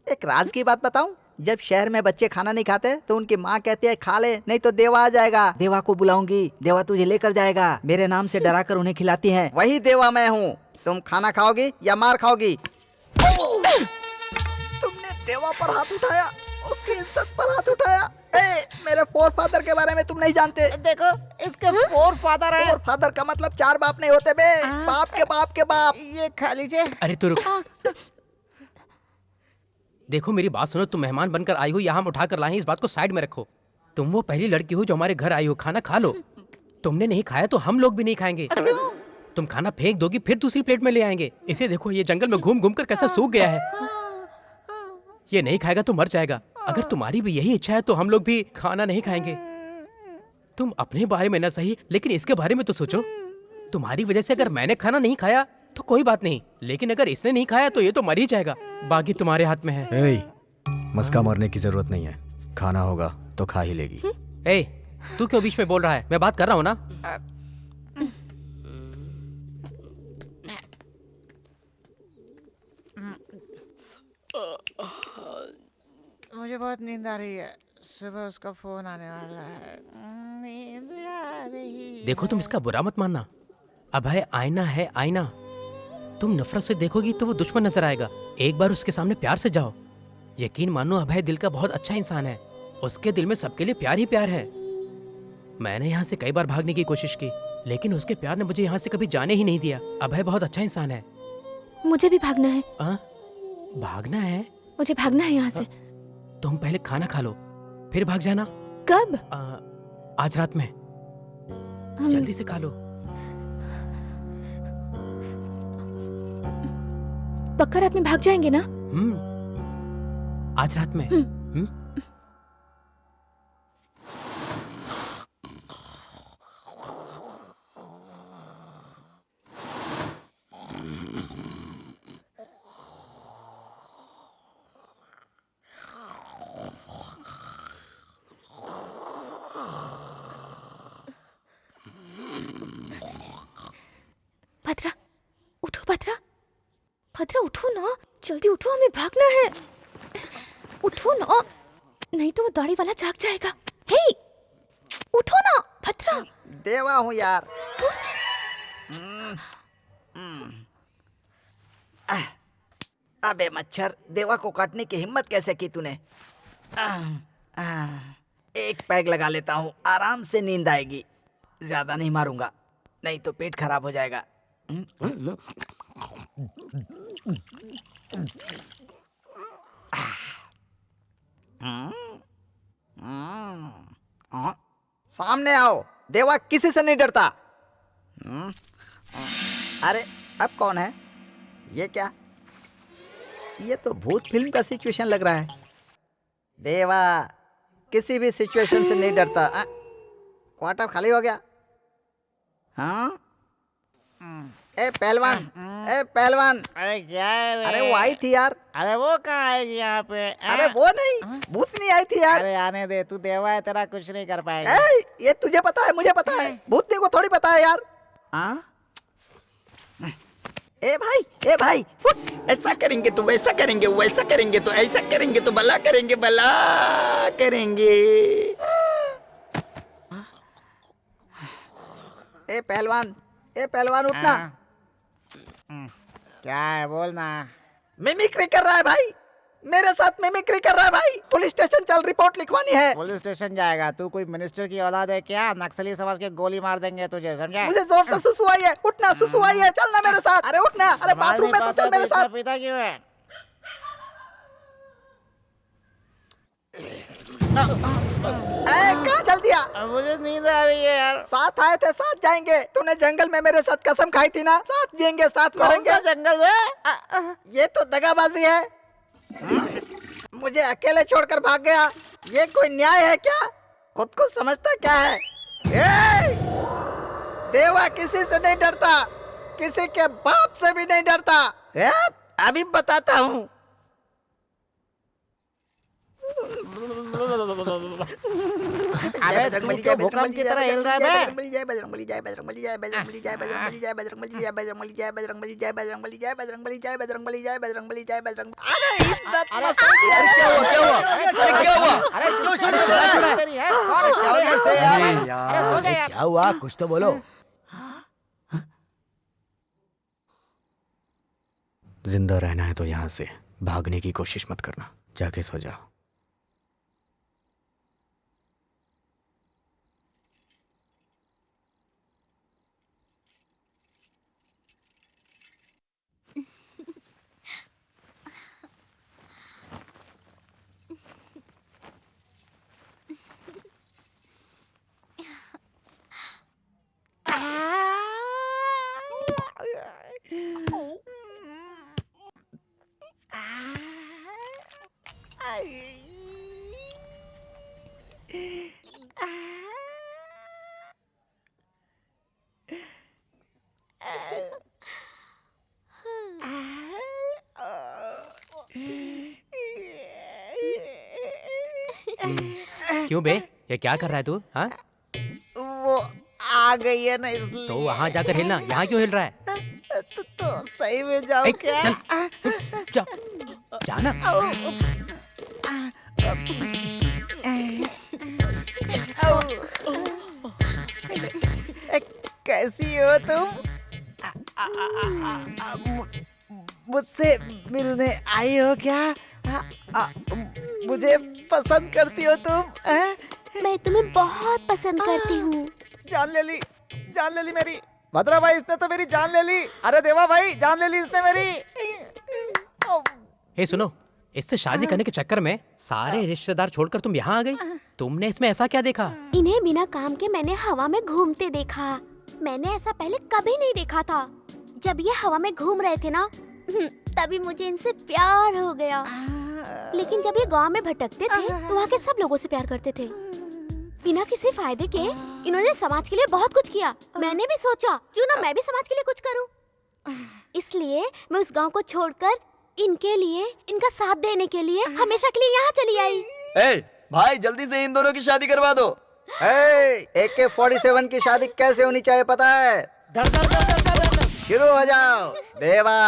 एक राज की बात बताऊं? जब शहर में बच्चे खाना नहीं खाते तो उनकी माँ कहती है खा ले नहीं तो देवा आ जाएगा। देवा को बुलाऊंगी, देवा तुझे लेकर जाएगा। मेरे नाम से डरा कर उन्हें खिलाती है, वही देवा मैं हूँ। तुम खाना खाओगी या मार खाओगी? तुमने देवा पर हाथ उठाया, उसकी इज्जत पर हाथ उठाया। मेरे फोर फादर के बारे में तुम नहीं जानते। देखो इसके फोर फादर है। फोर फादर का मतलब 4 बाप नहीं होते बे, बाप के बाप के बाप। ये खा लीजिए। अरे तू रुक। देखो मेरी बात सुनो, तुम मेहमान बनकर आई हो, यहाँ हम उठा कर लाए हैं, इस बात को साइड में रखो। तुम वो पहली लड़की हो जो हमारे घर आई हो, खाना खा लो। तुमने नहीं खाया तो हम लोग भी नहीं खाएंगे। तुम खाना फेंक दोगी फिर दूसरी प्लेट में ले आएंगे। इसे देखो, ये जंगल में घूम घूम कर कैसा सूख गया है। ये नहीं खाएगा तो मर जाएगा। अगर तुम्हारी भी यही इच्छा है तो हम लोग भी खाना नहीं खाएंगे। तुम अपने बारे में ना सही, लेकिन इसके बारे में तो सोचो। तुम्हारी वजह से अगर मैंने खाना नहीं खाया तो कोई बात नहीं, लेकिन अगर इसने नहीं खाया तो ये तो मर ही जाएगा। बाकी तुम्हारे हाथ में है। मस्का मरने की जरूरत नहीं है, खाना होगा तो खा ही लेगी। तू क्यों बीच में बोल रहा है? मैं बात कर रहा हूँ ना। मुझे बहुत नींद आ रही है, सुबह उसका फोन आने वाला है। नींद आ रही। देखो तुम इसका बुरा मत मानना। अभय आईना है, आईना। तुम नफरत से देखोगी तो वो दुश्मन नजर आएगा। एक बार उसके सामने प्यार से जाओ। यकीन मानो, अभय दिल का बहुत अच्छा इंसान है। उसके दिल में सबके लिए प्यार ही प्यार है। मैंने यहाँ से कई बार भागने की कोशिश की, लेकिन उसके प्यार ने मुझे यहाँ से कभी जाने ही नहीं दिया। अभय बहुत अच्छा इंसान है। मुझे भी भागना है। भागना है? मुझे भागना है यहाँ से। तुम पहले खाना खा लो, फिर भाग जाना। कब? आज रात में। जल्दी से खा लो। पक्का रात में भाग जाएंगे ना? आज रात में। भद्रा, उठो भद्रा। भद्रा उठो ना, जल्दी उठो, हमें भागना है। उठो ना, नहीं तो वो दाढ़ी वाला जाग जाएगा। हे, उठो ना भद्रा। देवा हूँ यार। अबे मच्छर, देवा को काटने की हिम्मत कैसे की तूने? एक पैग लगा लेता हूँ, आराम से नींद आएगी। ज्यादा नहीं मारूंगा, नहीं तो पेट खराब हो जाएगा। सामने आओ, देवा किसी से नहीं डरता। अरे अब कौन है? ये क्या? ये तो भूत फिल्म का सिचुएशन लग रहा है। देवा किसी भी सिचुएशन से नहीं डरता। क्वार्टर खाली हो गया। हाँ, ए पहलवान, ए पहलवान। अरे क्या है रे? अरे वो आई थी यार। अरे वो कहाँ आएगी यहाँ पे? अरे वो नहीं, भूतनी आई थी यार। अरे आने दे, तू देवा है, तेरा कुछ नहीं कर पाएगा। ये तुझे पता है, मुझे पता है, भूतनी को थोड़ी पता है यार। ए भाई, ऐसा करेंगे तो वैसा करेंगे, वैसा करेंगे तो ऐसा करेंगे, तो भला करेंगे, भला करेंगे। ए पहलवान उठना। क्या है, बोलना। मिमिक्री कर रहा है भाई। मेरे साथ मिमिक्री कर रहा है भाई। पुलिस स्टेशन चल, रिपोर्ट लिखवानी है। पुलिस स्टेशन जाएगा? तू कोई मिनिस्टर की औलाद है क्या? नक्सली समझ के गोली मार देंगे तुझे, समझा? मुझे जोर से सुसु आई है। उठना, सुसु आई है, चलना मेरे साथ। अरे उठना, अरे बाथरूम में तो चल मेरे साथ। पिता क्यों है? कहाँ चल दिया? मुझे नींद आ रही है यार। साथ आए थे, साथ जाएंगे। तूने जंगल में मेरे साथ कसम खाई थी ना, साथ जिएंगे, साथ मरेंगे। जंगल में? ये तो दगाबाजी है। मुझे अकेले छोड़कर भाग गया। ये कोई न्याय है क्या? खुद को समझता क्या है? देवा किसी से नहीं डरता, किसी के बाप से भी नहीं डरता। अभी बताता हूँ। अरे तू तो भूकंप की तरह हिल रहा है बे। जय बजरंगबली, जय बजरंगबली, जय बजरंगबली, जय बजरंगबली, जय बजरंगबली, जय बजरंगबली, जय बजरंगबली, जय बजरंगबली, जय बजरंगबली, जय बजरंगबली, जय बजरंगली, जय बजरंग। अरे इज्जत मसाई। अरे क्या हुआ, क्या हुआ? अरे क्या हुआ? अरे क्यों छोड़ रहा तेरी है? कौन है? कैसे यार? यार? अरे सो जा यार। क्या हुआ? कुछ तो बोलो। जिंदा रहना है तो यहाँ से भागने की कोशिश मत करना, जाके सो जाओ। क्यों बे, ये क्या कर रहा है तू? हाँ, वो आ गई है ना इसलिए। तो वहाँ जाकर हिलना, यहाँ क्यों हिल रहा है? तो सही में जाओ क्या? जा, जाना। कैसी हो तुम? मुझसे मिलने आई हो क्या? मुझे पसंद करती हो तुम? मैं तुम्हें बहुत पसंद करती हूँ। जान ले ली, जान ले ली मेरी। भद्रा भाई, इसने तो मेरी जान ले ली। अरे देवा भाई, जान ले ली इसने मेरी। हे सुनो, इससे शादी करने के चक्कर में सारे रिश्तेदार छोड़कर तुम यहाँ आ गई। तुमने इसमें ऐसा क्या देखा? इन्हें बिना काम के मैंने हवा में घूमते देखा। मैंने ऐसा पहले कभी नहीं देखा था। जब ये हवा में घूम रहे थे ना, तभी मुझे इनसे प्यार हो गया। लेकिन जब ये गांव में भटकते थे तो वहाँ के सब लोगों से प्यार करते थे। बिना किसी फायदे के इन्होंने समाज के लिए बहुत कुछ किया। मैंने भी सोचा क्यों ना मैं भी समाज के लिए कुछ करूं। इसलिए मैं उस गांव को छोड़कर इनके लिए, इनका साथ देने के लिए हमेशा के लिए यहाँ चली आई। ए, भाई जल्दी से इन दोनों की शादी करवा दो। AK-47 की शादी कैसे होनी चाहिए पता है? शुरू हो जाओ देवा।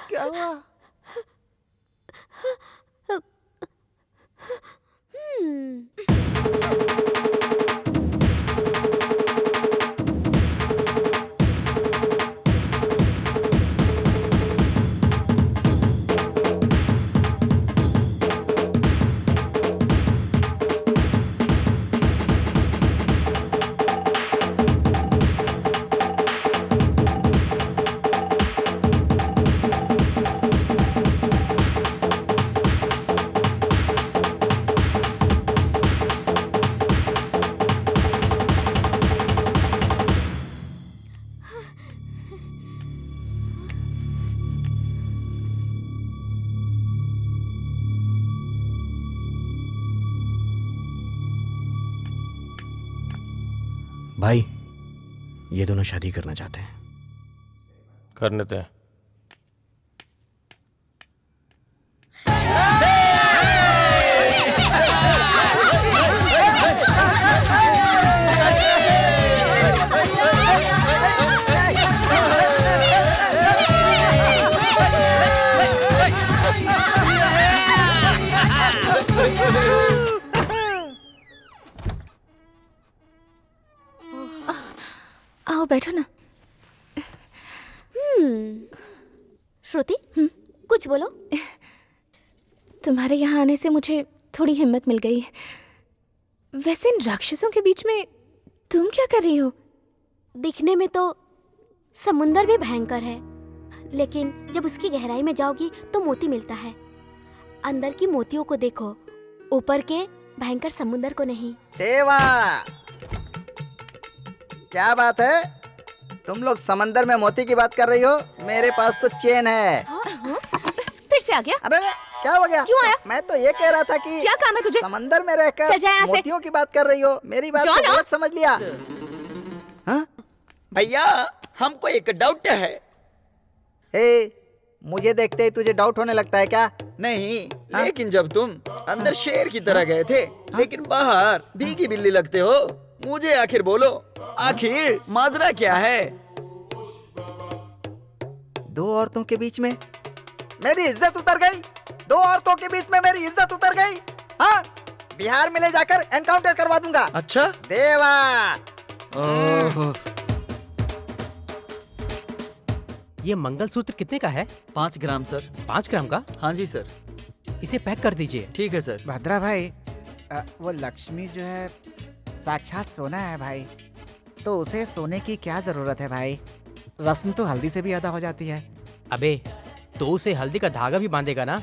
क्या हुआ? भाई, ये दोनों शादी करना चाहते हैं। करने दे। श्रुति कुछ बोलो। तुम्हारे यहाँ आने से मुझे थोड़ी हिम्मत मिल गई। वैसे इन राक्षसों के बीच में तुम क्या कर रही हो? दिखने में तो समुंदर भी भयंकर है, लेकिन जब उसकी गहराई में जाओगी तो मोती मिलता है। अंदर की मोतियों को देखो, ऊपर के भयंकर समुंदर को नहीं। देवा, क्या बात है? तुम लोग समंदर में मोती की बात कर रही हो? मेरे पास तो चेन है। फिर से आ गया? अरे क्या हो गया? क्यों आया? मैं तो ये कह रहा था कि क्या काम है तुझे? समंदर में रहकर चल जा यहाँ से। मोतियों की बात कर रही हो। मेरी बात को गलत समझ लिया। भैया, हमको एक डाउट है। मुझे देखते ही तुझे डाउट होने लगता है क्या? नहीं, लेकिन जब तुम अंदर शेर की तरह गए थे, लेकिन बाहर भीगी बिल्ली लगते हो, मुझे आखिर बोलो, आखिर माजरा क्या है? दो औरतों के बीच में मेरी इज्जत उतर गई। दो औरतों के बीच में मेरी इज्जत उतर गई। हाँ, बिहार में ले जाकर एनकाउंटर करवा दूंगा। अच्छा देवा। ये मंगलसूत्र कितने का है? 5 ग्राम सर। 5 ग्राम का? हाँ जी सर। इसे पैक कर दीजिए। ठीक है सर। भद्रा भाई, वो लक्ष्मी जो है साक्षात सोना है भाई, तो उसे सोने की क्या जरूरत है भाई? रस्म तो हल्दी से भी अदा हो जाती है। अबे तो उसे हल्दी का धागा भी बांधेगा ना,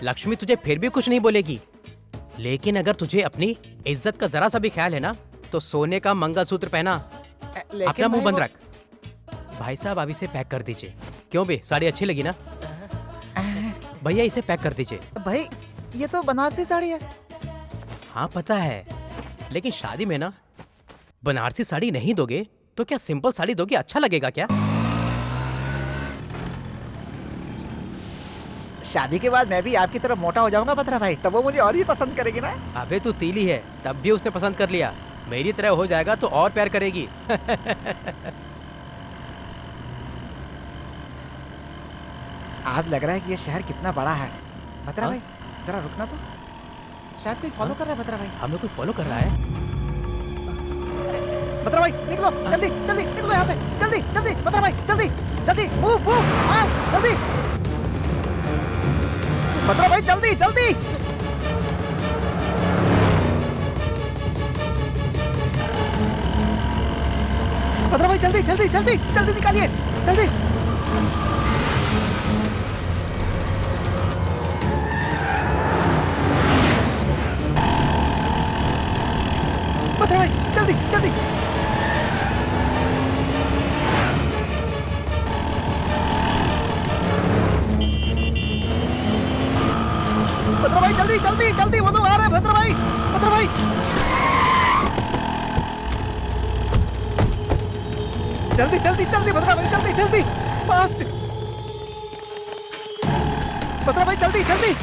लक्ष्मी तुझे फिर भी कुछ नहीं बोलेगी। लेकिन अगर तुझे अपनी इज्जत का जरा सा भी ख्याल है ना, तो सोने का मंगलसूत्र पहना। अपना मुंह बंद रख। भाई साहब, अब इसे पैक कर दीजिए। क्यों बे, साड़ी अच्छी लगी ना? भैया इसे पैक कर दीजिए। भाई ये तो बनारसी साड़ी है। हाँ पता है, लेकिन शादी में ना बनारसी साड़ी नहीं दोगे तो क्या सिंपल साड़ी दोगे? अच्छा लगेगा क्या? शादी के बाद मैं भी आपकी तरफ मोटा हो जाऊंगा भद्रा भाई, तब वो मुझे और भी पसंद करेगी ना। अबे तू तीली है, तब भी उसने पसंद कर लिया। मेरी तरह हो जाएगा तो और प्यार करेगी। आज लग रहा है कि ये शहर कितना बड़ा है। भद्रा भाई जरा रुकना तो, शायद कोई फॉलो कर रहा है। भद्रा भाई, हमें कोई फॉलो कर रहा है। भद्रा भाई निकलो, जल्दी जल्दी निकलो यहाँ से, जल्दी जल्दी। भद्रा भाई जल्दी जल्दी, मूव मूव फास्ट, जल्दी। भद्रा भाई जल्दी जल्दी। भद्रा भाई जल्दी जल्दी जल्दी जल्दी निकालिए, जल्दी। भद्रा भाई जल्दी जल्दी। भद्रा भाई जल्दी जल्दी जल्दी, वो लोग आ रहे हैं। भद्रा भाई, भद्रा भाई जल्दी जल्दी जल्दी। भद्रा भाई जल्दी जल्दी, फास्ट। भद्रा भाई जल्दी जल्दी।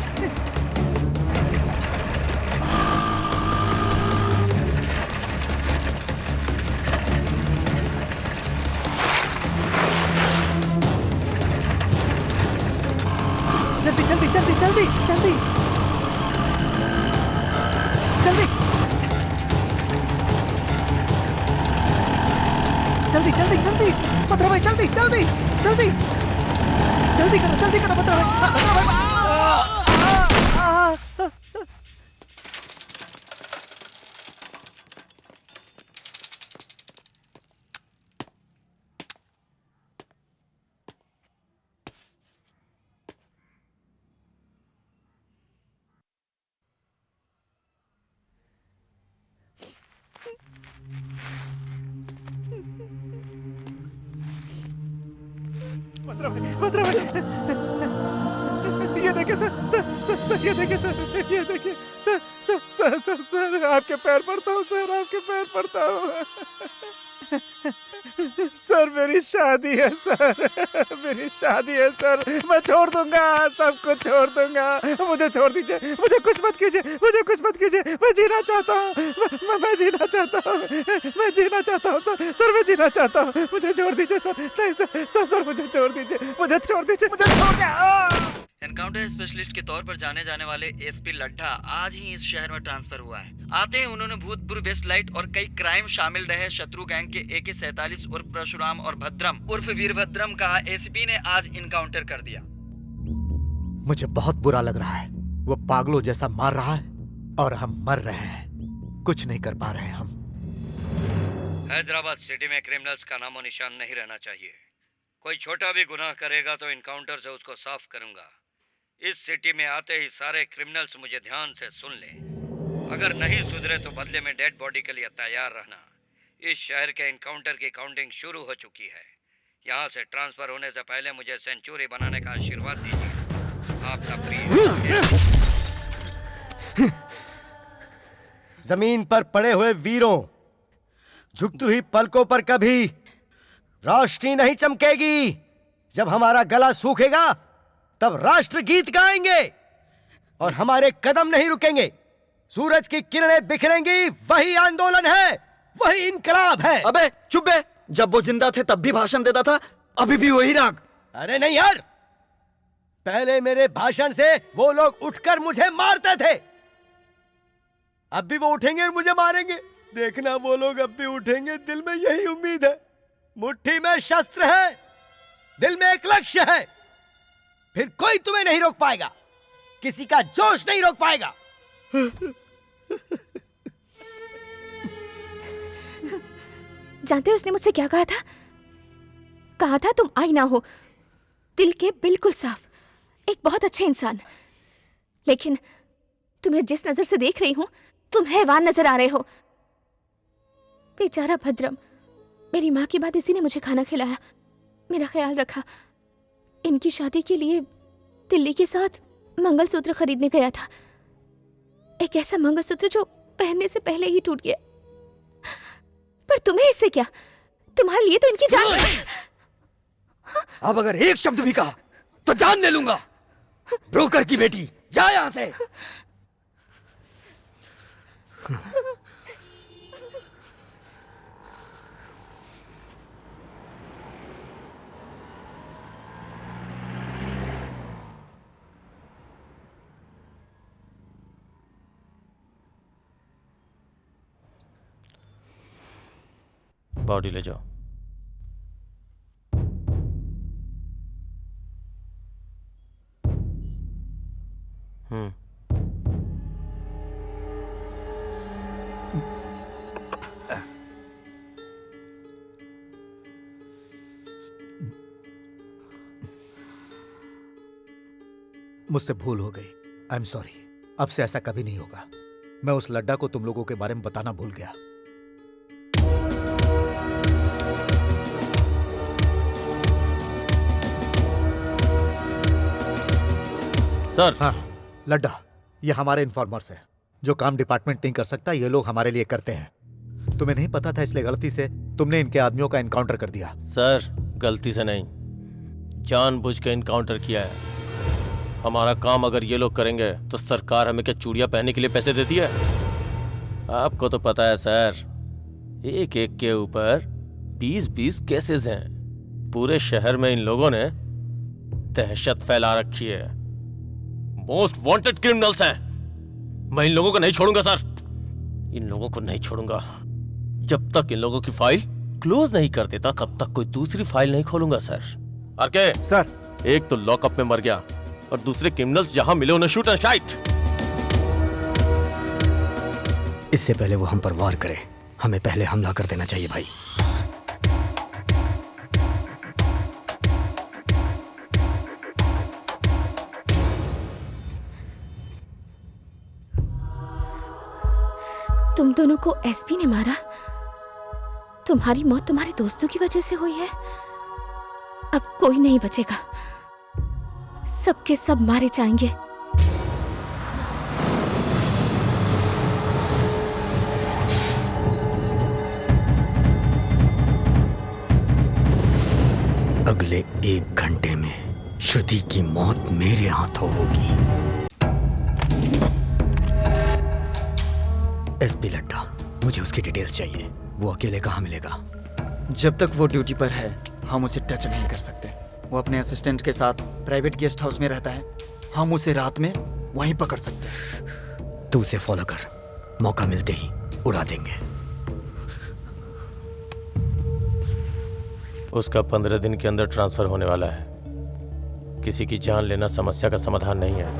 जल्दी जल्दी जल्दी जल्दी जल्दी जल्दी जल्दी जल्दी जल्दी। भद्रा भाई जल्दी जल्दी जल्दी जल्दी करो भद्रा भाई। भद्रा भाई भद्रा भाई, ये देखिए सर, ये देखिए सर, ये देखिए सर, आपके पैर पड़ता हूँ सर, आपके पैर पड़ता हूँ सर। मेरी शादी है सर, मेरी शादी है सर। मैं छोड़ दूंगा, सब कुछ छोड़ दूंगा। मुझे छोड़ दीजिए, मुझे कुछ मत कीजिए, मुझे कुछ मत कीजिए। मैं जीना चाहता हूँ, मैं जीना चाहता हूँ, मैं जीना चाहता हूँ सर, मैं जीना चाहता हूँ। मुझे छोड़ दीजिए सर, नहीं सर, मुझे छोड़ दीजिए, मुझे छोड़ दीजिए, मुझे छोड़ दीजिए। एनकाउंटर स्पेशलिस्ट के तौर पर जाने जाने वाले एसपी लड्ढा आज ही इस शहर में ट्रांसफर हुआ है। आते ही उन्होंने भूतपूर्व वेस्ट लाइट और कई क्राइम शामिल रहे शत्रु गैंग के AK-47 उर्फ परशुराम और भद्रम उर्फ वीरभद्रम का एसीपी ने आज इनकाउंटर कर दिया। मुझे बहुत बुरा लग रहा है। वो पागलों जैसा मार रहा है और हम मर रहे हैं, कुछ नहीं कर पा रहे हैं हम। हैदराबाद सिटी में क्रिमिनल्स का नामो निशान नहीं रहना चाहिए। कोई छोटा भी गुनाह करेगा तो इनकाउंटर से उसको साफ करूंगा। इस सिटी में आते ही सारे क्रिमिनल्स मुझे ध्यान से सुन लें। अगर नहीं सुधरे तो बदले में डेड बॉडी के लिए तैयार रहना। इस शहर के इनकाउंटर की काउंटिंग शुरू हो चुकी है। यहाँ से ट्रांसफर होने से पहले मुझे सेंचुरी बनाने का आशीर्वाद दीजिए। आपका प्रिय। जमीन पर पड़े हुए वीरों, झुकती हुई पलकों पर कभी रोशनी नहीं चमकेगी। जब हमारा गला सूखेगा तब राष्ट्र गीत गाएंगे और हमारे कदम नहीं रुकेंगे। सूरज की किरणें बिखरेंगी, वही आंदोलन है, वही इनकलाब है। अबे चुप बे, जब वो जिंदा थे तब भी भाषण देता था, अभी भी वही राग। अरे नहीं यार, पहले मेरे भाषण से वो लोग उठकर मुझे मारते थे, अब भी वो उठेंगे और मुझे मारेंगे। देखना वो लोग अब भी उठेंगे, दिल में यही उम्मीद है। मुट्ठी में शस्त्र है, दिल में एक लक्ष्य है, फिर कोई तुम्हें नहीं रोक पाएगा, किसी का जोश नहीं रोक पाएगा। जानते हो उसने मुझसे क्या कहा था? कहा था तुम आई ना हो, दिल के बिल्कुल साफ, एक बहुत अच्छे इंसान। लेकिन तुम्हें जिस नजर से देख रही हूं, तुम हैवान नजर आ रहे हो। बेचारा भद्रम, मेरी माँ के बाद इसी ने मुझे खाना खिलाया, मेरा ख्याल रखा। इनकी शादी के लिए दिल्ली के साथ मंगलसूत्र खरीदने गया था। एक ऐसा मंगलसूत्र जो पहनने से पहले ही टूट गया। पर तुम्हें इससे क्या? तुम्हारे लिए तो इनकी जान। अब अगर एक शब्द भी कहा तो जान ले लूंगा। ब्रोकर की बेटी, जा यहां से। बॉडी ले जाओ। मुझसे भूल हो गई, आई एम सॉरी। अब से ऐसा कभी नहीं होगा। मैं उस लड्डा को तुम लोगों के बारे में बताना भूल गया। सर। हाँ, लड्डा, ये हमारे इन्फॉर्मर्स हैं। जो काम डिपार्टमेंट नहीं कर सकता, ये लोग हमारे लिए करते हैं। तुम्हें नहीं पता था, इसलिए गलती से तुमने इनके आदमियों का इनकाउंटर कर दिया। सर, गलती से नहीं, जानबूझ के इनकाउंटर किया है। हमारा काम अगर ये लोग करेंगे तो सरकार हमें क्या चूड़ियां पहनने के लिए पैसे देती है? आपको तो पता है सर, एक एक के ऊपर 20-20 केसेस हैं। पूरे शहर में इन लोगों ने दहशत फैला रखी है। मोस्ट वांटेड क्रिमिनल्स हैं। मैं इन लोगों को नहीं छोड़ूंगा सर, इन लोगों को नहीं छोड़ूंगा। जब तक इन लोगों की फाइल क्लोज नहीं कर देता, तब तक कोई दूसरी फाइल नहीं खोलूंगा सर। आरके सर, एक तो लॉकअप में मर गया और दूसरे क्रिमिनल्स जहां मिले उन्हें शूट एंड शाइट। इससे पहले वो हम पर वार करे, हमें पहले हमला कर देना चाहिए भाई। तुम दोनों को एसपी ने मारा? तुम्हारी मौत तुम्हारे दोस्तों की वजह से हुई है? अब कोई नहीं बचेगा, सबके सब मारे जाएंगे। अगले 1 घंटे में श्रुति की मौत मेरे हाथों होगी। एसपी लड्डा, मुझे उसकी डिटेल्स चाहिए। वो अकेले कहाँ मिलेगा? जब तक वो ड्यूटी पर है हम उसे टच नहीं कर सकते। वो अपने असिस्टेंट के साथ प्राइवेट गेस्ट हाउस में रहता है, हम उसे रात में वहीं पकड़ सकते हैं। तू उसे फॉलो कर, मौका मिलते ही उड़ा देंगे। उसका 15 दिन के अंदर ट्रांसफर होने वाला है। किसी की जान लेना समस्या का समाधान नहीं है।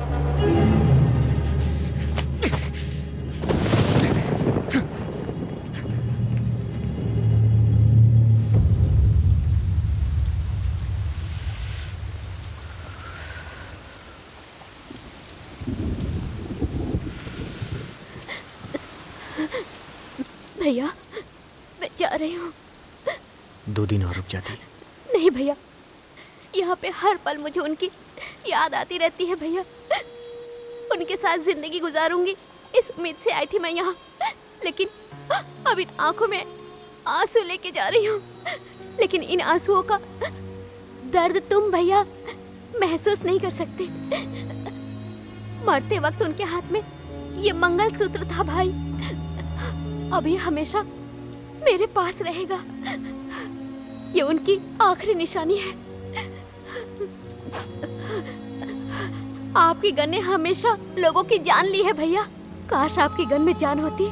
भैया मैं जा रही हूँ। 2 दिन और रुक जाती। नहीं भैया, यहाँ पे हर पल मुझे उनकी याद आती रहती है भैया। उनके साथ जिंदगी गुजारूंगी इस उम्मीद से आई थी मैं यहाँ, लेकिन अब इन आंखों में आंसू लेके जा रही हूँ। लेकिन इन आंसुओं का दर्द तुम भैया महसूस नहीं कर सकते। मरते वक्त उनके हाथ में ये मंगलसूत्र था भाई, अब ये हमेशा मेरे पास रहेगा। ये उनकी आखिरी निशानी है। आपकी गन ने हमेशा लोगों की जान ली है भैया। काश आपकी गन में जान होती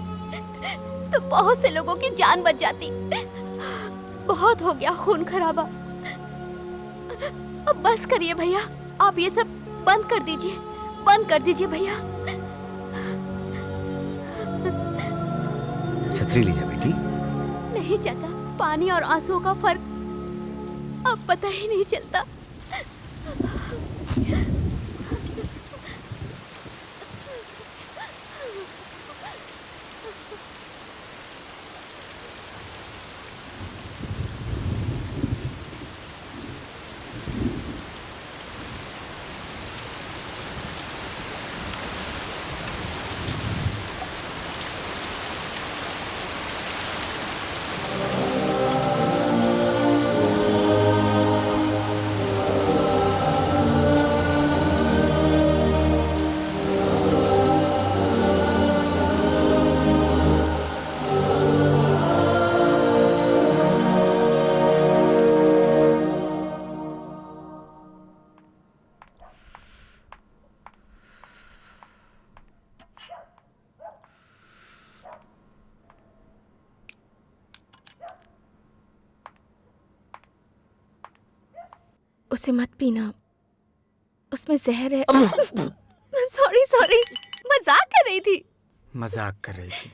तो बहुत से लोगों की जान बच जाती। बहुत हो गया खून खराबा, अब बस करिए भैया। आप ये सब बंद कर दीजिए, बंद कर दीजिए भैया। छतरी लीजिए बेटी। नहीं चाचा, पानी और आंसुओं का फर्क अब पता ही नहीं चलता। उसे मत पीना, उसमें जहर है। सॉरी सॉरी, मजाक कर रही थी। मजाक कर रही थी।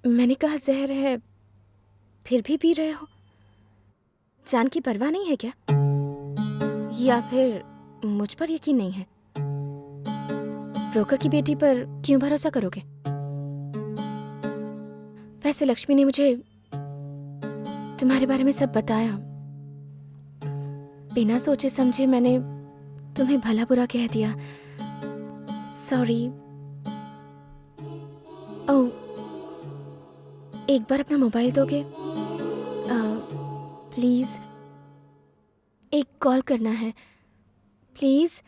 मैंने कहा जहर है, फिर भी पी रहे हो। जान की परवाह नहीं है क्या? या फिर मुझ पर यकीन नहीं है? ब्रोकर की बेटी पर क्यों भरोसा करोगे? वैसे लक्ष्मी ने मुझे तुम्हारे बारे में सब बताया। बिना सोचे समझे मैंने तुम्हें भला बुरा कह दिया। सॉरी। ओह, एक बार अपना मोबाइल दोगे? प्लीज, एक कॉल करना है प्लीज।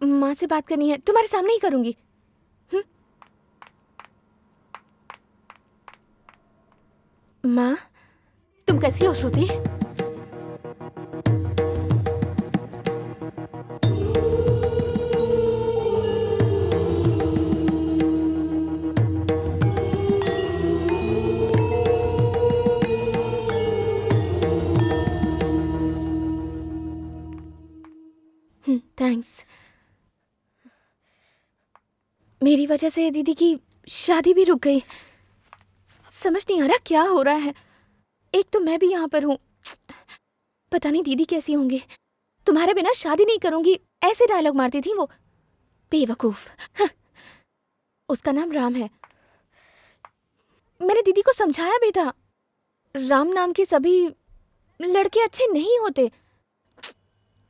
माँ से बात करनी है, तुम्हारे सामने ही करूंगी। माँ, तुम कैसी हो श्रुति? थैंक्स। मेरी वजह से दीदी की शादी भी रुक गई। समझ नहीं आ रहा क्या हो रहा है। एक तो मैं भी यहाँ पर हूँ, पता नहीं दीदी कैसी होंगी। तुम्हारे बिना शादी नहीं करूंगी, ऐसे डायलॉग मारती थी वो, बेवकूफ। उसका नाम राम है। मैंने दीदी को समझाया भी था, राम नाम के सभी लड़के अच्छे नहीं होते,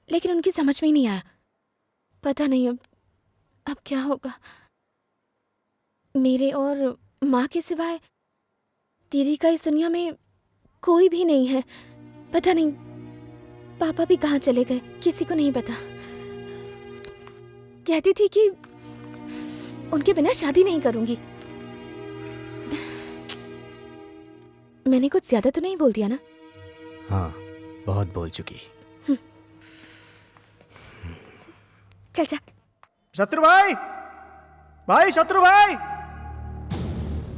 लेकिन उनकी समझ में ही नहीं आया। पता नहीं अब क्या होगा। मेरे और माँ के सिवाय दीदी का इस दुनिया में कोई भी नहीं है। पता नहीं पापा भी कहाँ चले गए, किसी को नहीं पता। कहती थी कि उनके बिना शादी नहीं करूंगी। मैंने कुछ ज्यादा तो नहीं बोल दिया ना? हाँ, बहुत बोल चुकी। चल जा। शत्रु भाई, भाई शत्रु भाई,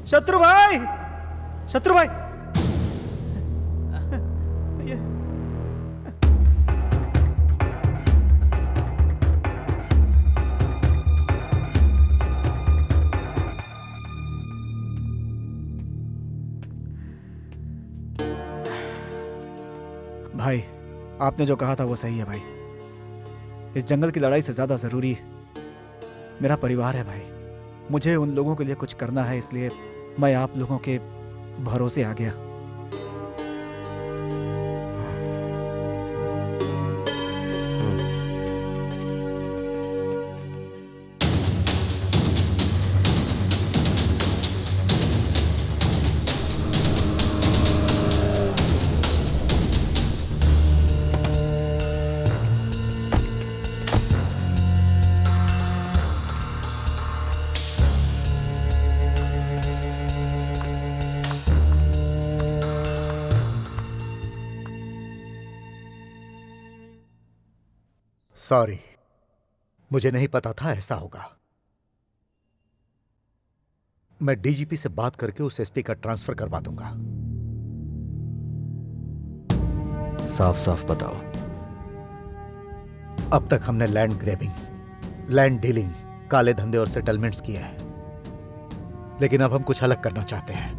शत्रु भाई, शत्रु भाई। भाई, आपने जो कहा था वो सही है भाई। इस जंगल की लड़ाई से ज्यादा जरूरी मेरा परिवार है भाई। मुझे उन लोगों के लिए कुछ करना है, इसलिए मैं आप लोगों के भरोसे आ गया। सॉरी, मुझे नहीं पता था ऐसा होगा। मैं डीजीपी से बात करके उस एसपी का ट्रांसफर करवा दूंगा। साफ साफ बताओ। अब तक हमने लैंड ग्रैबिंग, लैंड डीलिंग, काले धंधे और सेटलमेंट्स किए हैं, लेकिन अब हम कुछ अलग करना चाहते हैं।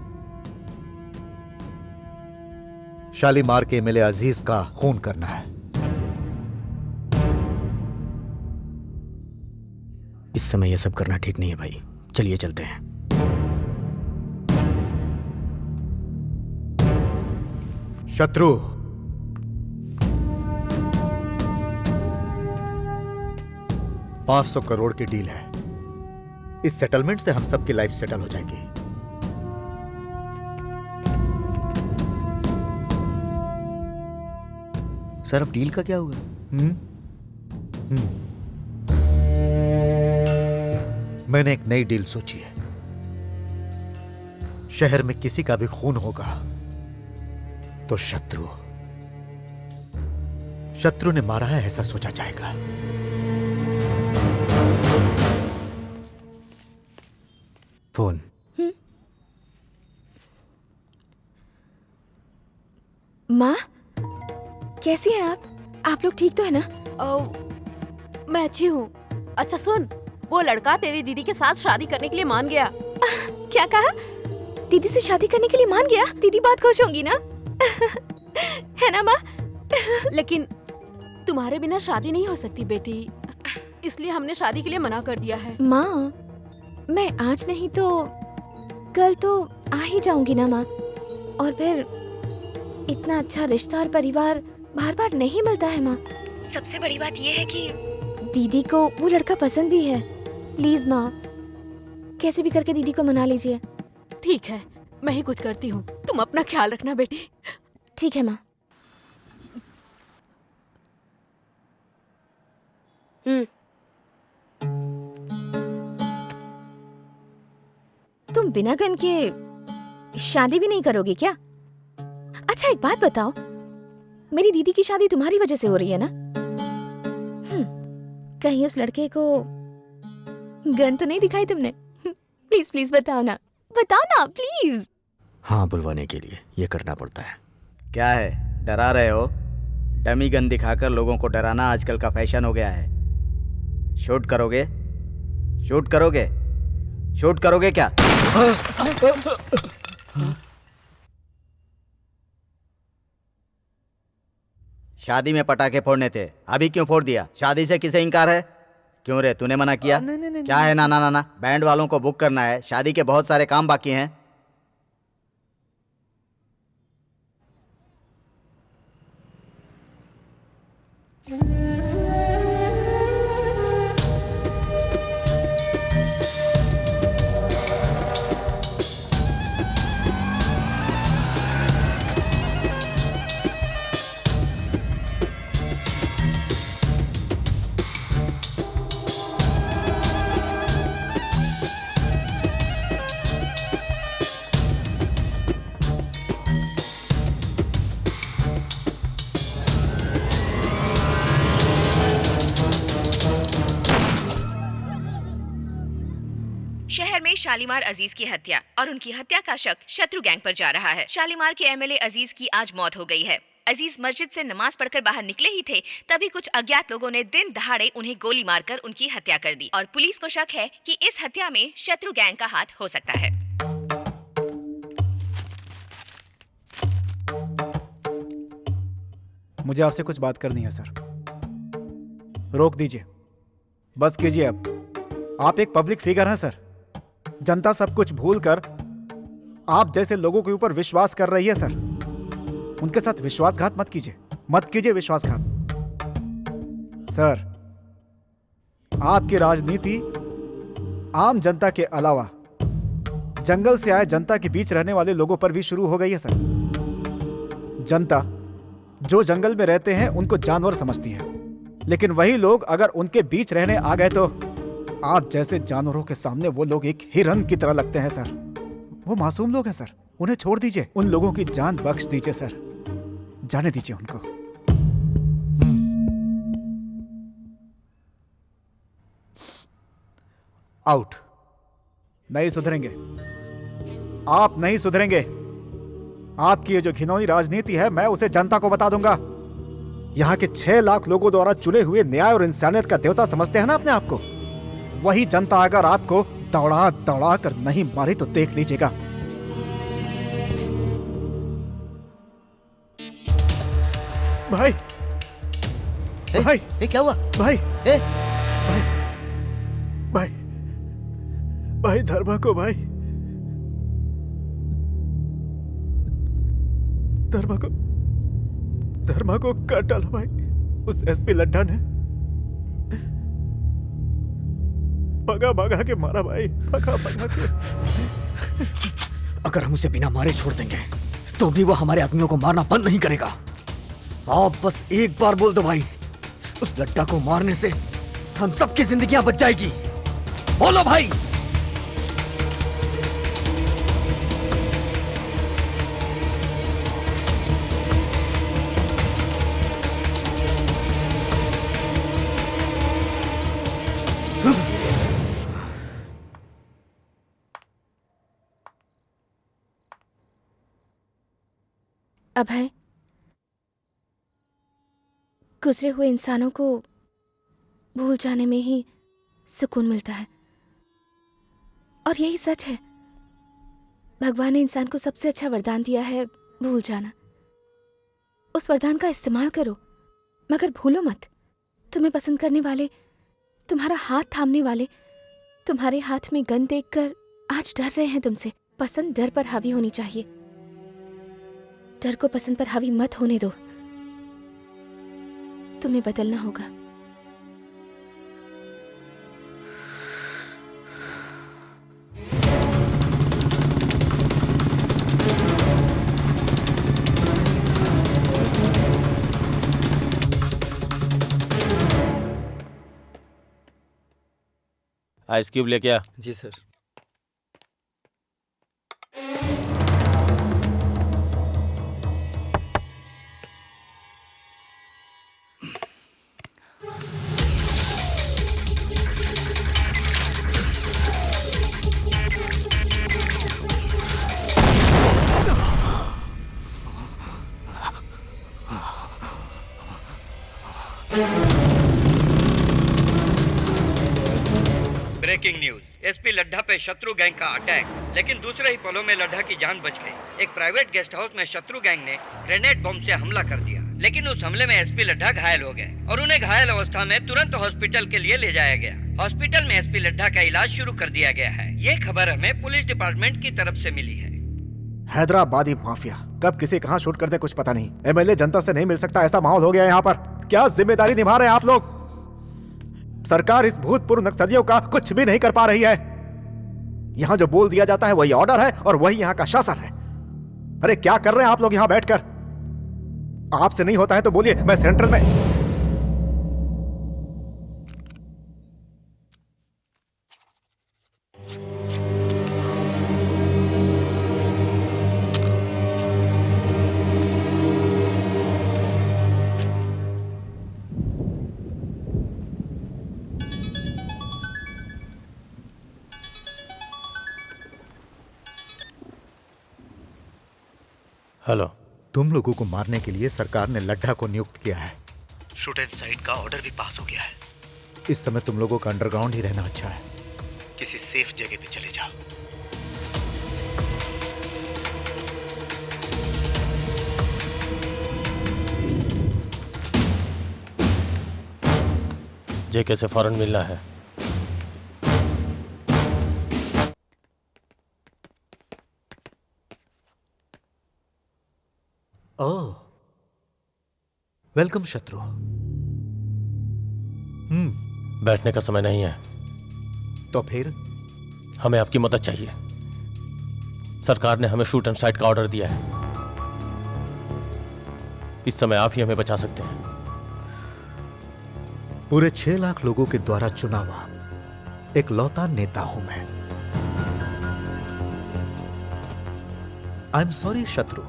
शालीमार के एमएलए अजीज का खून करना है। इस समय यह सब करना ठीक नहीं है भाई, चलिए चलते हैं। शत्रु, $500 करोड़ की डील है। इस सेटलमेंट से हम सबकी लाइफ सेटल हो जाएगी। सर, अब डील का क्या होगा? मैंने एक नई डील सोची है। शहर में किसी का भी खून होगा तो शत्रु ने मारा है ऐसा सोचा जाएगा। फोन। माँ, कैसी हैं आप? आप लोग ठीक तो है ना? मैं अच्छी हूँ। अच्छा सुन, वो लड़का तेरी दीदी के साथ शादी करने के लिए मान गया। क्या कहा? दीदी से शादी करने के लिए मान गया? दीदी बहुत खुश होंगी ना? है ना माँ? लेकिन तुम्हारे बिना शादी नहीं हो सकती बेटी, इसलिए हमने शादी के लिए मना कर दिया है। माँ, मैं आज नहीं तो कल तो आ ही जाऊंगी ना माँ। और फिर इतना अच्छा रिश्ता और परिवार बार बार नहीं मिलता है माँ। सबसे बड़ी बात ये है कि दीदी को वो लड़का पसंद भी है। प्लीज माँ, कैसे भी करके दीदी को मना लीजिए। ठीक है, मैं ही कुछ करती हूँ, तुम अपना ख्याल रखना बेटी। ठीक है माँ। तुम बिना गन के शादी भी नहीं करोगी क्या? अच्छा एक बात बताओ, मेरी दीदी की शादी तुम्हारी वजह से हो रही है ना? कहीं उस लड़के को गन तो नहीं दिखाई तुमने? प्लीज प्लीज बताओ ना प्लीज। हाँ, बुलवाने के लिए ये करना पड़ता है। क्या है, डरा रहे हो? डमी गन दिखाकर लोगों को डराना आजकल का फैशन हो गया है। शूट करोगे? शूट करोगे? शूट करोगे क्या? शादी में पटाखे फोड़ने थे, अभी क्यों फोड़ दिया? शादी से किसे इनकार है? क्यों रे, तूने मना किया? क्या है ना ना ना ना, बैंड वालों को बुक करना है, शादी के बहुत सारे काम बाकी हैं। शहर में शालीमार अजीज की हत्या और उनकी हत्या का शक शत्रु गैंग पर जा रहा है। शालीमार के एमएलए अजीज की आज मौत हो गई है। अजीज मस्जिद से नमाज पढ़कर बाहर निकले ही थे, तभी कुछ अज्ञात लोगों ने दिन दहाड़े उन्हें गोली मारकर उनकी हत्या कर दी और पुलिस को शक है कि इस हत्या में शत्रु गैंग का हाथ हो सकता है। मुझे आपसे कुछ बात करनी है सर। रोक दीजिए, बस कीजिए अब। आप एक पब्लिक फिगर हैं सर। जनता सब कुछ भूलकर आप जैसे लोगों के ऊपर विश्वास कर रही है सर। उनके साथ विश्वासघात मत कीजिए, मत कीजिए विश्वासघात। सर, आपकी राजनीति आम जनता के अलावा जंगल से आए जनता के बीच रहने वाले लोगों पर भी शुरू हो गई है सर। जनता जो जंगल में रहते हैं उनको जानवर समझती है, लेकिन वही लोग अगर उनके बीच रहने आ गए तो आप जैसे जानवरों के सामने वो लोग एक हिरन की तरह लगते हैं सर। वो मासूम लोग हैं सर, उन्हें छोड़ दीजिए। उन लोगों की जान बख्श दीजिए सर, जाने दीजिए उनको। आउट। नहीं सुधरेंगे, आप नहीं सुधरेंगे। आपकी ये जो घिनौनी राजनीति है, मैं उसे जनता को बता दूंगा। यहां के 6 लाख लोगों द्वारा चुने हुए न्याय और इंसानियत का देवता समझते हैं ना अपने आप को, वही जनता अगर आपको दौड़ा दौड़ा कर नहीं मारी तो देख लीजिएगा। भाई, भाई, क्या हुआ? भाई, भाई, भाई धर्मा को, भाई धर्मा को काट डाला भाई उस एसपी लड्ढा ने। भगा के मारा भाई, भगा के। अगर हम उसे बिना मारे छोड़ देंगे तो भी वो हमारे आदमियों को मारना बंद नहीं करेगा। आप बस एक बार बोल दो भाई, उस लड्ढा को मारने से हम सबकी जिंदगियां बच जाएगी। बोलो भाई। अभय, गुजरे हुए इंसानों को भूल जाने में ही सुकून मिलता है, और यही सच है। भगवान ने इंसान को सबसे अच्छा वरदान दिया है, भूल जाना। उस वरदान का इस्तेमाल करो, मगर भूलो मत। तुम्हें पसंद करने वाले, तुम्हारा हाथ थामने वाले, तुम्हारे हाथ में गन देखकर आज डर रहे हैं तुमसे। पसंद डर पर हावी होनी चाहिए, डर को पसंद पर हावी मत होने दो। तुम्हें बदलना होगा। आइस क्यूब लेके आ। जी sir. Breaking news, SP Laddha पे शत्रु गैंग का अटैक, लेकिन दूसरे ही पलों में लड्ढा की जान बच गई। एक प्राइवेट गेस्ट हाउस में शत्रु गैंग ने ग्रेनेड बम से हमला कर दिया, लेकिन उस हमले में एसपी लड्ढा घायल हो गए और उन्हें घायल अवस्था में तुरंत हॉस्पिटल के लिए ले जाया गया। हॉस्पिटल में एसपी लड्ढा का इलाज शुरू कर दिया गया है। ये खबर हमें पुलिस डिपार्टमेंट की तरफ से मिली है। हैदराबादी माफिया कब किसे कहां शूट कर दे कुछ पता नहीं। एमएलए जनता से नहीं मिल सकता, ऐसा माहौल हो गया है यहाँ पर। क्या जिम्मेदारी निभा रहे हैं आप लोग? सरकार इस भूतपूर्व नक्सलियों का कुछ भी नहीं कर पा रही है। यहां जो बोल दिया जाता है वही ऑर्डर है और वही यहां का शासन है। अरे क्या कर रहे हैं आप लोग यहां बैठकर? आपसे नहीं होता है तो बोलिए, मैं सेंट्रल में। हेलो। तुम लोगों को मारने के लिए सरकार ने लड्ढा को नियुक्त किया है। शूट एंड साइड का ऑर्डर भी पास हो गया है। इस समय तुम लोगों का अंडरग्राउंड ही रहना अच्छा है। किसी सेफ जगह पे चले जाओ। जेके से फौरन मिलना है। ओह, वेलकम शत्रु। बैठने का समय नहीं है। तो फिर हमें आपकी मदद चाहिए। सरकार ने हमें शूट एंड साइट का ऑर्डर दिया है। इस समय आप ही हमें बचा सकते हैं। पूरे 6 लाख लोगों के द्वारा चुना हुआ एक लौता नेता हूं मैं। आई एम सॉरी शत्रु,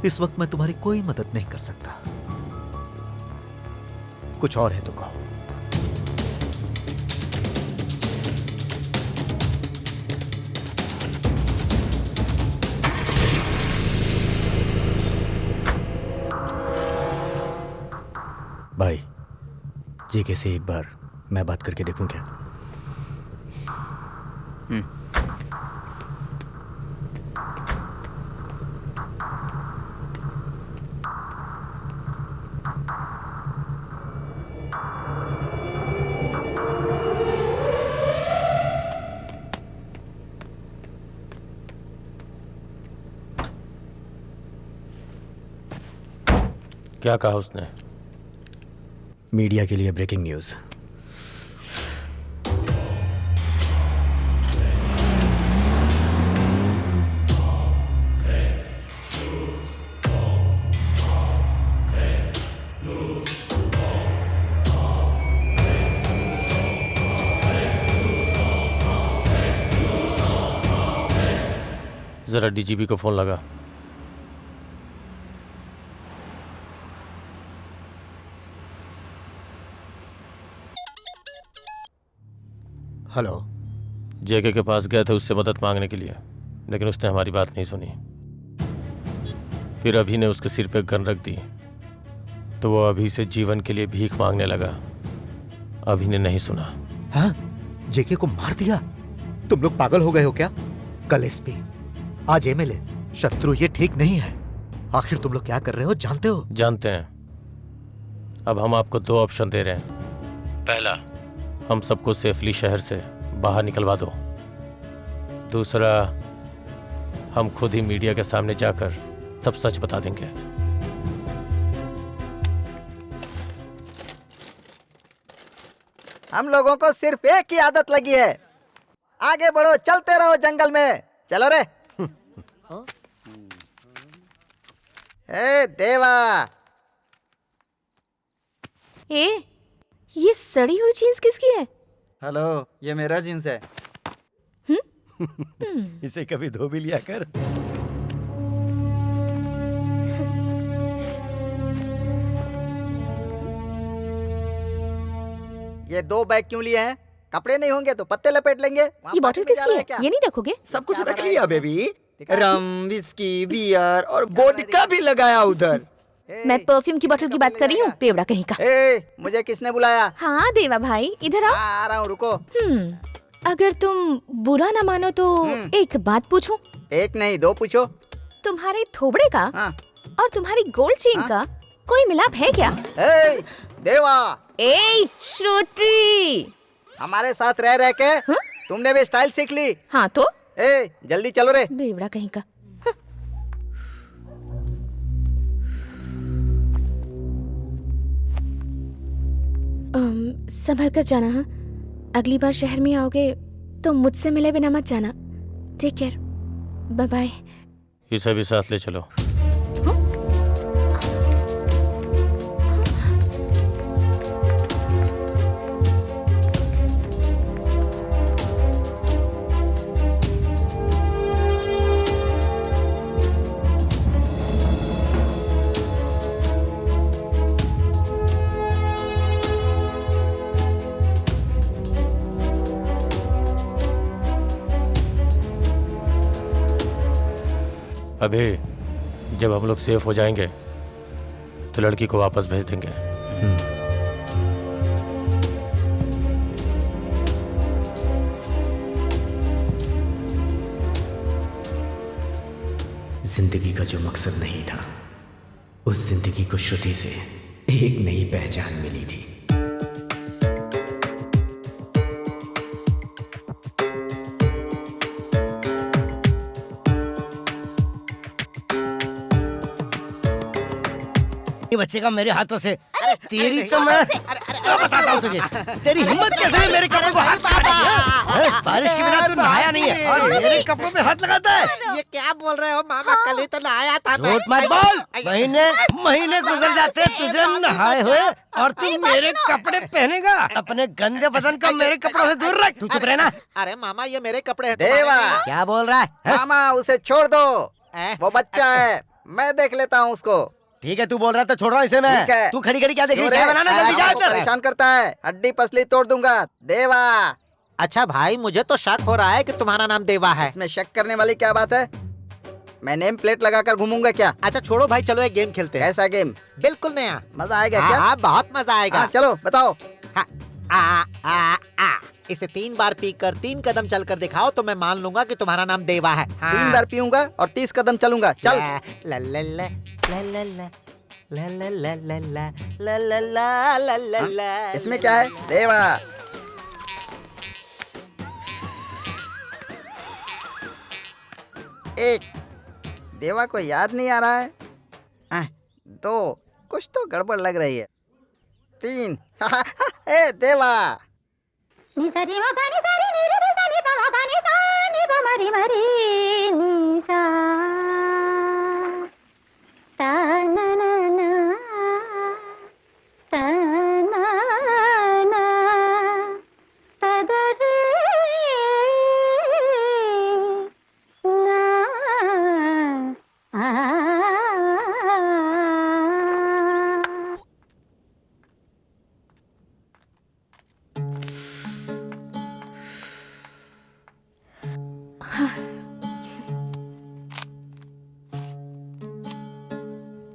इस वक्त मैं तुम्हारी कोई मदद नहीं कर सकता। कुछ और है तो कहो। भाई, जेके से एक बार मैं बात करके देखूं क्या? क्या कहा उसने? मीडिया के लिए ब्रेकिंग न्यूज़। जरा डीजीपी को फोन लगा। हेलो। जेके के पास गए थे उससे मदद मांगने के लिए, लेकिन उसने हमारी बात नहीं सुनी। फिर अभी ने उसके सिर पे गन रख दी तो वो अभी से जीवन के लिए भीख मांगने लगा। अभी ने नहीं सुना। हाँ? जेके को मार दिया? तुम लोग पागल हो गए हो क्या? कल एसपी, आज एमएलए। शत्रु, ये ठीक नहीं है। आखिर तुम लोग क्या कर रहे हो जानते हो? जानते हैं। अब हम आपको 2 ऑप्शन दे रहे हैं। पहला, हम सबको सेफली शहर से बाहर निकलवा दो। दूसरा, हम खुद ही मीडिया के सामने जाकर सब सच बता देंगे। हम लोगों को सिर्फ एक ही आदत लगी है, आगे बढ़ो, चलते रहो जंगल में। चलो रे। ए देवा। ये सड़ी हुई जीन्स किसकी है? हेलो, ये मेरा जीन्स है। इसे कभी धो भी लिया कर। ये 2 बैग क्यों लिए हैं? कपड़े नहीं होंगे तो पत्ते लपेट लेंगे। ये बॉटल किसकी है? ये नहीं रखोगे? सब कुछ रख लिया बेबी। रम, विस्की, बियर और वोडका भी लगाया उधर। मैं परफ्यूम की बोतल की बात कर रही हूँ, बेवड़ा कहीं का। मुझे किसने बुलाया? हाँ देवा भाई, इधर आओ। आ रहा हूँ, रुको। अगर तुम बुरा ना मानो तो एक बात पूछूं? एक नहीं 2 पूछो। तुम्हारे थोबड़े का और तुम्हारी गोल्ड चेन का कोई मिलाप है क्या? देवा। श्रुति, हमारे साथ रह रह के तुमने भी स्टाइल सीख ली। हाँ तो जल्दी चलो रे। बेवड़ा कहीं का। संभल कर जाना। हाँ, अगली बार शहर में आओगे तो मुझसे मिले बिना मत जाना। Take care, bye bye. इसे भी साथ ले चलो। अभी जब हम लोग सेफ हो जाएंगे तो लड़की को वापस भेज देंगे। जिंदगी का जो मकसद नहीं था, उस जिंदगी को श्रुति से एक नई पहचान मिली थी। ये बचेगा मेरे हाथों से। तेरी तो मैं बताता हूँ तुझे, तेरी हिम्मत कैसे है मेरे कपड़ों को हाथ लगाने की? बारिश के बिना तू नहाया नहीं है और मेरे कपड़ों पे हाथ लगाता है। ये क्या बोल रहे हो मामा? कल ही तो नहाया था। झूठ मत बोल। महीने गुजर जाते हैं तुझे नहाए हुए और तू मेरे कपड़े पहनेगा। अपने गंदे बदन को मेरे कपड़ों से दूर रख। तू चुप रहना। अरे मामा ये मेरे कपड़े हैं। देवा क्या बोल रहा है? मामा उसे छोड़ दो, वो बच्चा है, मैं देख लेता हूँ उसको। ठीक है, तू बोल रहा तो छोड़ रहा हूँ इसे मैं। तू खड़ी खड़ी क्या देख रही है? बनाना जल्दी जा इधर। परेशान करता है, हड्डी पसली तोड़ दूंगा। देवा। अच्छा भाई, मुझे तो शक हो रहा है कि तुम्हारा नाम देवा है। इसमें शक करने वाली क्या बात है? मैं नेम प्लेट लगाकर घूमूंगा क्या? अच्छा छोड़ो भाई, चलो एक गेम खेलते हैं। कैसा गेम? बिल्कुल नया। मजा आएगा क्या? हाँ, बहुत मजा आएगा। चलो बताओ। इसे 3 बार पीकर 3 कदम चलकर दिखाओ तो मैं मान लूंगा कि तुम्हारा नाम देवा है। 3 बार पीऊंगा और 30 कदम चलूंगा। चल। ला ला ला ला ला ला ला ला ला ला ला ला ला ला ला ला। इसमें क्या है? देवा। एक, देवा को याद नहीं आ रहा है। 2, कुछ तो गड़बड़ लग रही है। 3, ए देवा।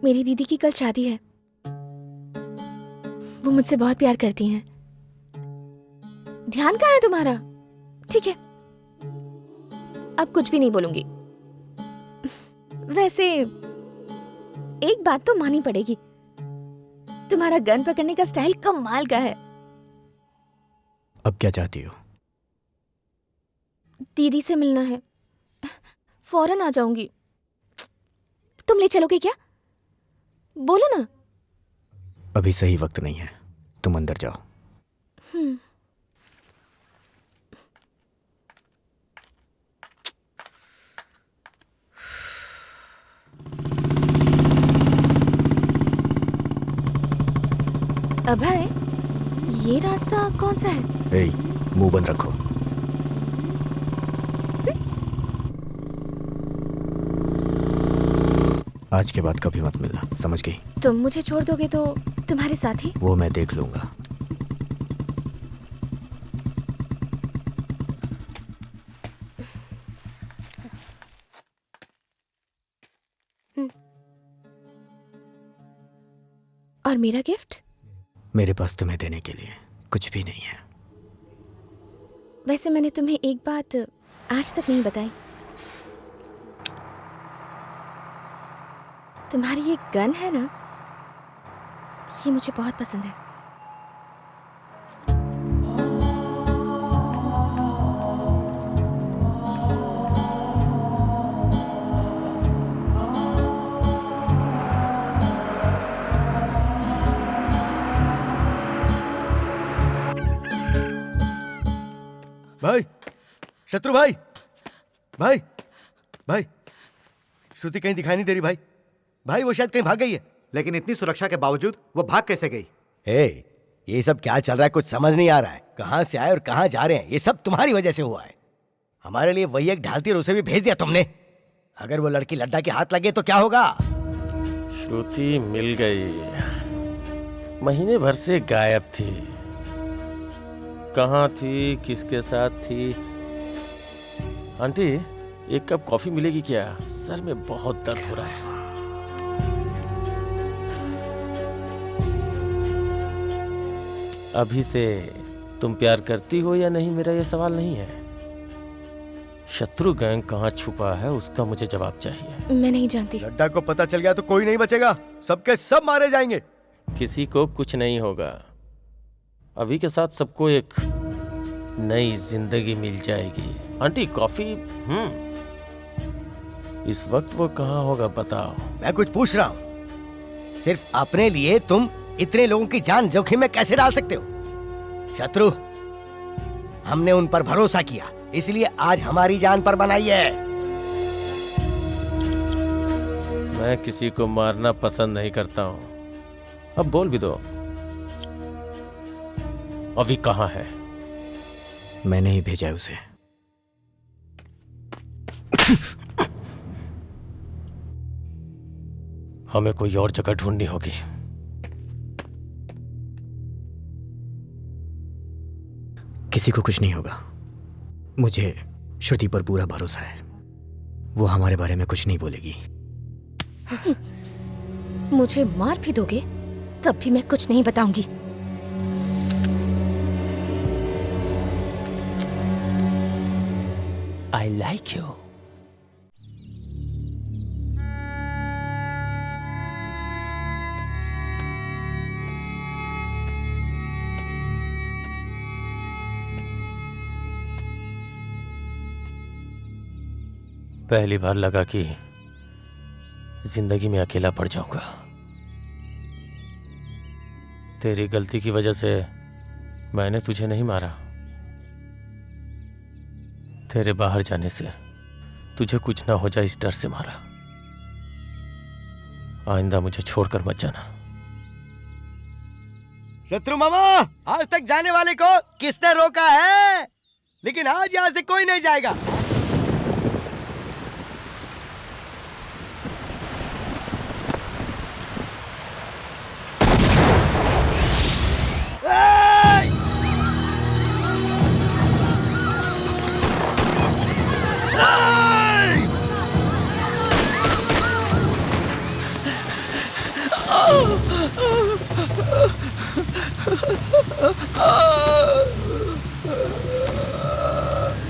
मेरी दीदी की कल शादी है। वो मुझसे बहुत प्यार करती हैं। ध्यान कहाँ है तुम्हारा? ठीक है, अब कुछ भी नहीं बोलूंगी। वैसे एक बात तो माननी पड़ेगी, तुम्हारा गन पकड़ने का स्टाइल कमाल का है। अब क्या चाहती हो? दीदी से मिलना है, फौरन आ जाऊंगी। तुम ले चलोगे क्या? बोलो ना। अभी सही वक्त नहीं है, तुम अंदर जाओ। अभय, ये रास्ता कौन सा है? ए, मुंह बंद रखो। आज के बाद कभी मत मिलना, समझ गई? तुम मुझे छोड़ दोगे तो तुम्हारे साथी? वो मैं देख लूंगा। और मेरा गिफ्ट? मेरे पास तुम्हें देने के लिए कुछ भी नहीं है। वैसे मैंने तुम्हें एक बात आज तक नहीं बताई। तुम्हारी ये गन है ना, ये मुझे बहुत पसंद है। भाई, शत्रु भाई, भाई, भाई, श्रुति कहीं दिखाई नहीं दे रही भाई। भाई वो शायद कहीं भाग गई है। लेकिन इतनी सुरक्षा के बावजूद वो भाग कैसे गई? ये सब क्या चल रहा है? कुछ समझ नहीं आ रहा है। कहाँ से आए और कहाँ जा रहे हैं? ये सब तुम्हारी वजह से हुआ है। हमारे लिए वही एक ढालती, और उसे भी भेज दिया तुमने। अगर वो लड़की लड्डा के हाथ लगे तो क्या होगा? श्रुति मिल गई, महीने भर से गायब थी। कहाँ थी, किसके साथ थी? आंटी, एक कप कॉफी मिलेगी क्या? सर में बहुत दर्द हो रहा है। अभी से तुम प्यार करती हो या नहीं, मेरा ये सवाल नहीं है। शत्रु गैंग कहाँ छुपा है उसका मुझे जवाब चाहिए। मैं नहीं जानती। लड्डा को पता चल गया तो कोई नहीं बचेगा, सबके सब मारे जाएंगे। किसी को कुछ नहीं होगा। अभी के साथ सबको एक नई जिंदगी मिल जाएगी। Aunty coffee? इस वक्त वो कहाँ होगा बताओ। मैं कुछ पूछ रहा हूँ। सिर्फ अपने लिए तुम इतने लोगों की जान जोखिम में कैसे डाल सकते हो? शत्रु, हमने उन पर भरोसा किया, इसलिए आज हमारी जान पर बनाई है। मैं किसी को मारना पसंद नहीं करता हूं। अब बोल भी दो, अभी कहाँ है? मैंने ही भेजा है उसे। हमें कोई और जगह ढूंढनी होगी। किसी को कुछ नहीं होगा। मुझे श्रुति पर पूरा भरोसा है। वो हमारे बारे में कुछ नहीं बोलेगी। मुझे मार भी दोगे तब भी मैं कुछ नहीं बताऊंगी। I like you. पहली बार लगा कि जिंदगी में अकेला पड़ जाऊंगा। तेरी गलती की वजह से मैंने तुझे नहीं मारा। तेरे बाहर जाने से तुझे कुछ ना हो जाए इस डर से मारा। आइंदा मुझे छोड़कर मत जाना। शत्रु मामा, आज तक जाने वाले को किसने रोका है? लेकिन आज यहाँ से कोई नहीं जाएगा।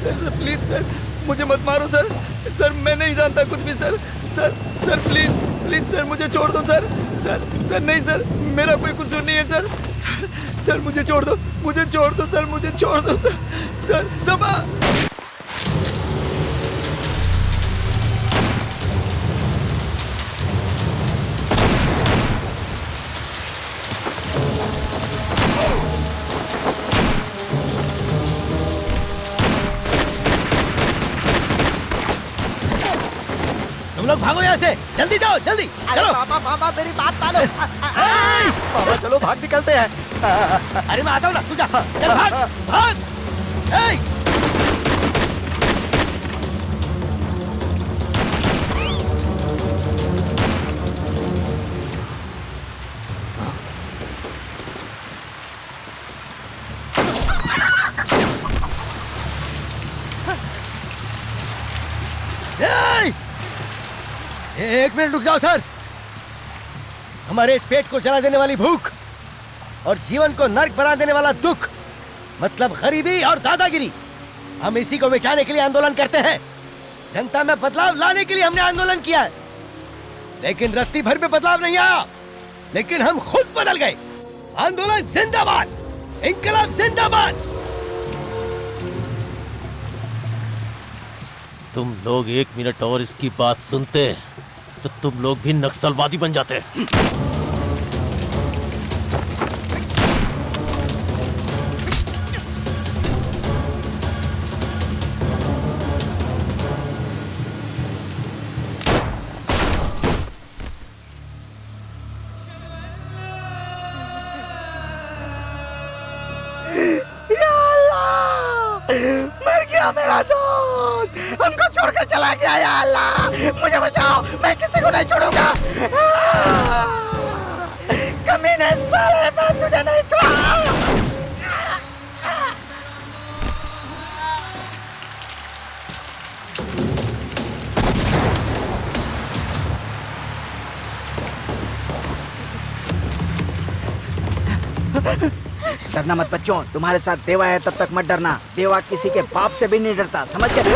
सर प्लीज सर, मुझे मत मारो सर। सर मैं नहीं जानता कुछ भी sir. Sir please please sir, मुझे छोड़ दो सर। सर नहीं सर, मेरा कोई कसूर नहीं है सर। सर मुझे छोड़ दो, मुझे छोड़ दो सर, मुझे छोड़ दो सर। सर समा। तुम लोग भागो यहाँ से, जल्दी जाओ, जल्दी चलो। पापा मेरी बात मानो। पापा चलो भाग निकलते हैं। अरे मैं आता हूँ ना, तू जा, चल भाग भाग। एक मिनट रुक जाओ सर। हमारे इस पेट को जला देने वाली भूख और जीवन को नर्क बना देने वाला दुख, मतलब गरीबी और दादागिरी, हम इसी को मिटाने के लिए आंदोलन करते हैं। जनता में बदलाव लाने के लिए हमने आंदोलन किया है, लेकिन रत्ती भर में बदलाव नहीं आया। लेकिन हम खुद बदल गए। आंदोलन जिंदाबाद, इंकलाब जिंदाबाद। तुम लोग 1 मिनट और इसकी बात सुनते तो तुम लोग भी नक्सलवादी बन जाते। मर गया मेरा दोस्त, हमको छोड़कर चला गया। या अल्लाह मुझे बचाओ, मैं किसी को नहीं छोड़ूंगा। कमीने साले, मैं तुझे नहीं छोड़ूंगा। डरना मत बच्चों, तुम्हारे साथ देवा है तब तक मत डरना। देवा किसी के बाप से भी नहीं डरता, समझ गए?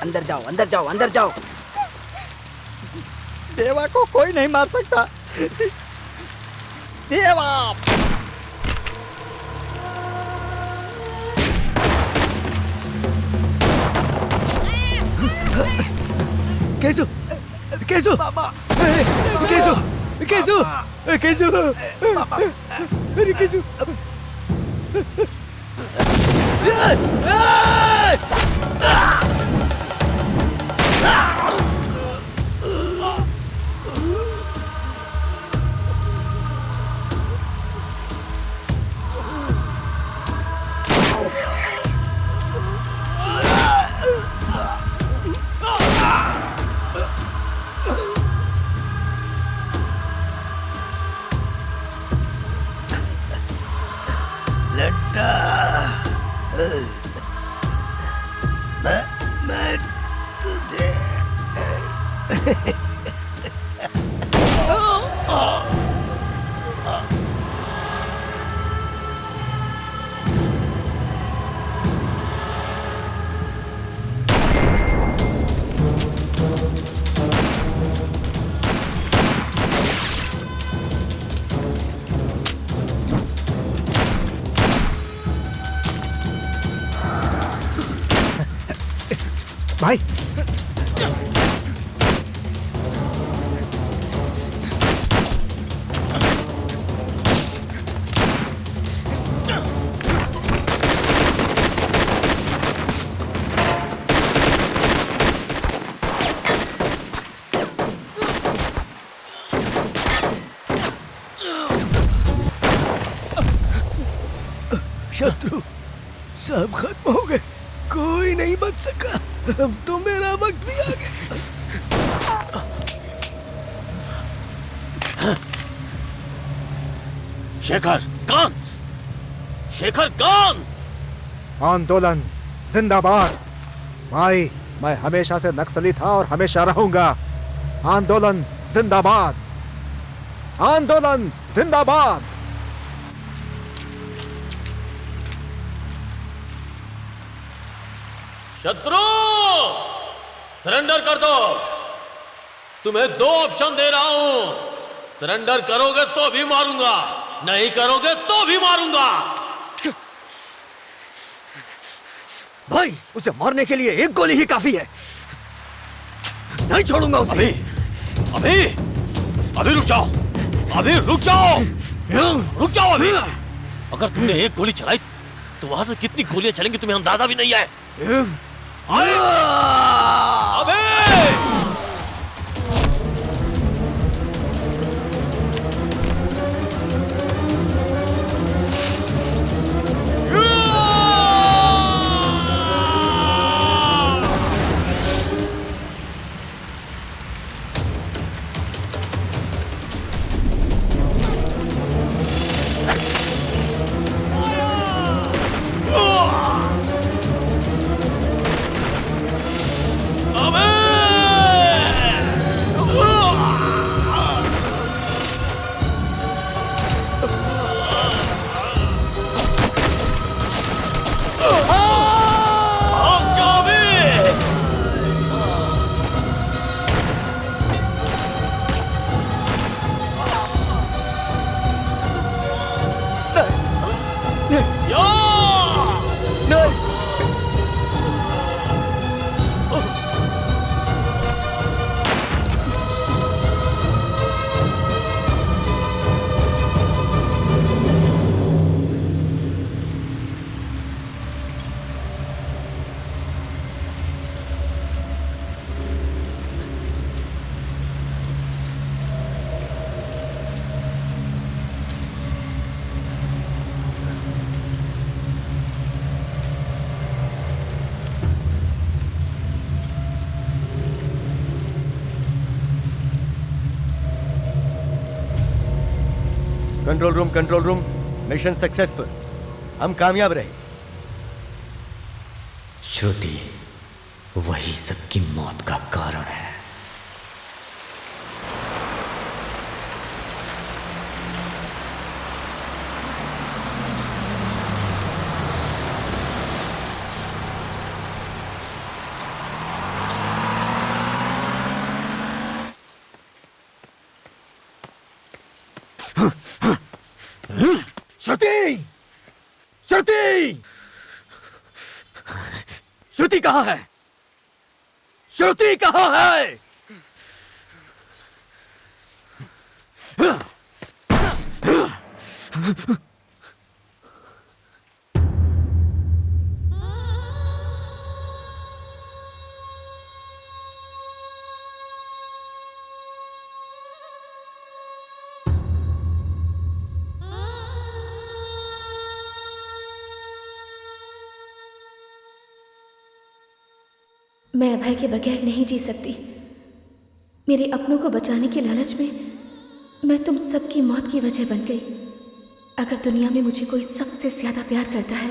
अंदर जाओ, अंदर जाओ, अंदर जाओ। देवा को कोई नहीं मार सकता। देवा केसु, केसु, केसु, केशु, केशु, अरे केशु। मैं तुझे भाई शत्रु सब खत्म हो गए, कोई नहीं बच सका। अब तो मेरा वक्त भी आ गया। शेखर गांस, शेखर गांस। आंदोलन जिंदाबाद। भाई मैं हमेशा से नक्सली था और हमेशा रहूंगा। आंदोलन जिंदाबाद, आंदोलन जिंदाबाद। शत्रु सरेंडर कर दो। तुम्हें 2 ऑप्शन दे रहा हूं, सरेंडर करोगे तो भी मारूंगा, नहीं करोगे तो भी मारूंगा। भाई उसे मारने के लिए एक गोली ही काफी है, नहीं छोड़ूंगा उसे। अभी अभी रुक जाओ, अभी रुक जाओ, रुक जाओ अभी। अगर तुमने एक गोली चलाई तो वहां से कितनी गोलियां चलेंगी तुम्हें अंदाजा भी नहीं है। अबे कंट्रोल रूम, मिशन सक्सेसफुल। हम कामयाब रहे। श्रुति वही सबकी मौत का कारण है। श्रुति! श्रुति! श्रुति कहाँ है? श्रुति कहाँ है? मैं अभय के बगैर नहीं जी सकती। मेरे अपनों को बचाने के लालच में मैं तुम सबकी मौत की वजह बन गई। अगर दुनिया में मुझे कोई सबसे ज्यादा प्यार करता है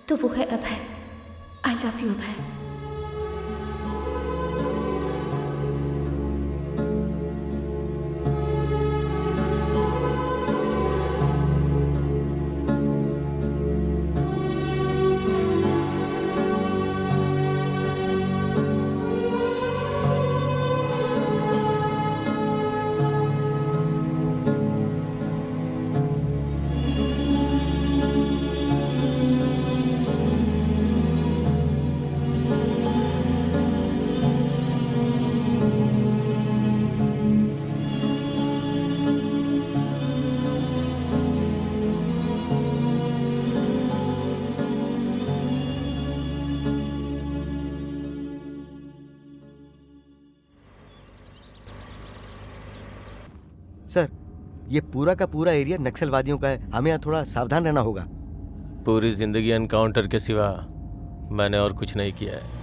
तो वो है Abhay. I love you Abhay. Sir, ये पूरा का पूरा एरिया नक्सलवादियों का है। हमें यहाँ थोड़ा सावधान रहना होगा। पूरी जिंदगी एनकाउंटर के सिवा मैंने और कुछ नहीं किया है।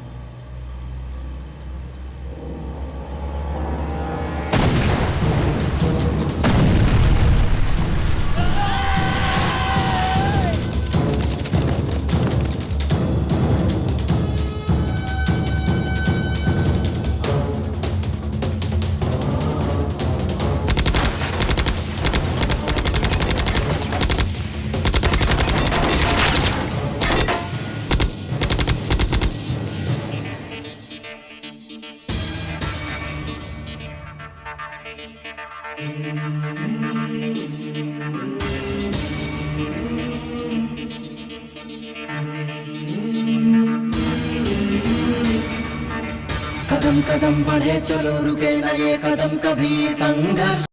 कदम कदम बढ़े चलो रुके न ये कदम कभी संघर्ष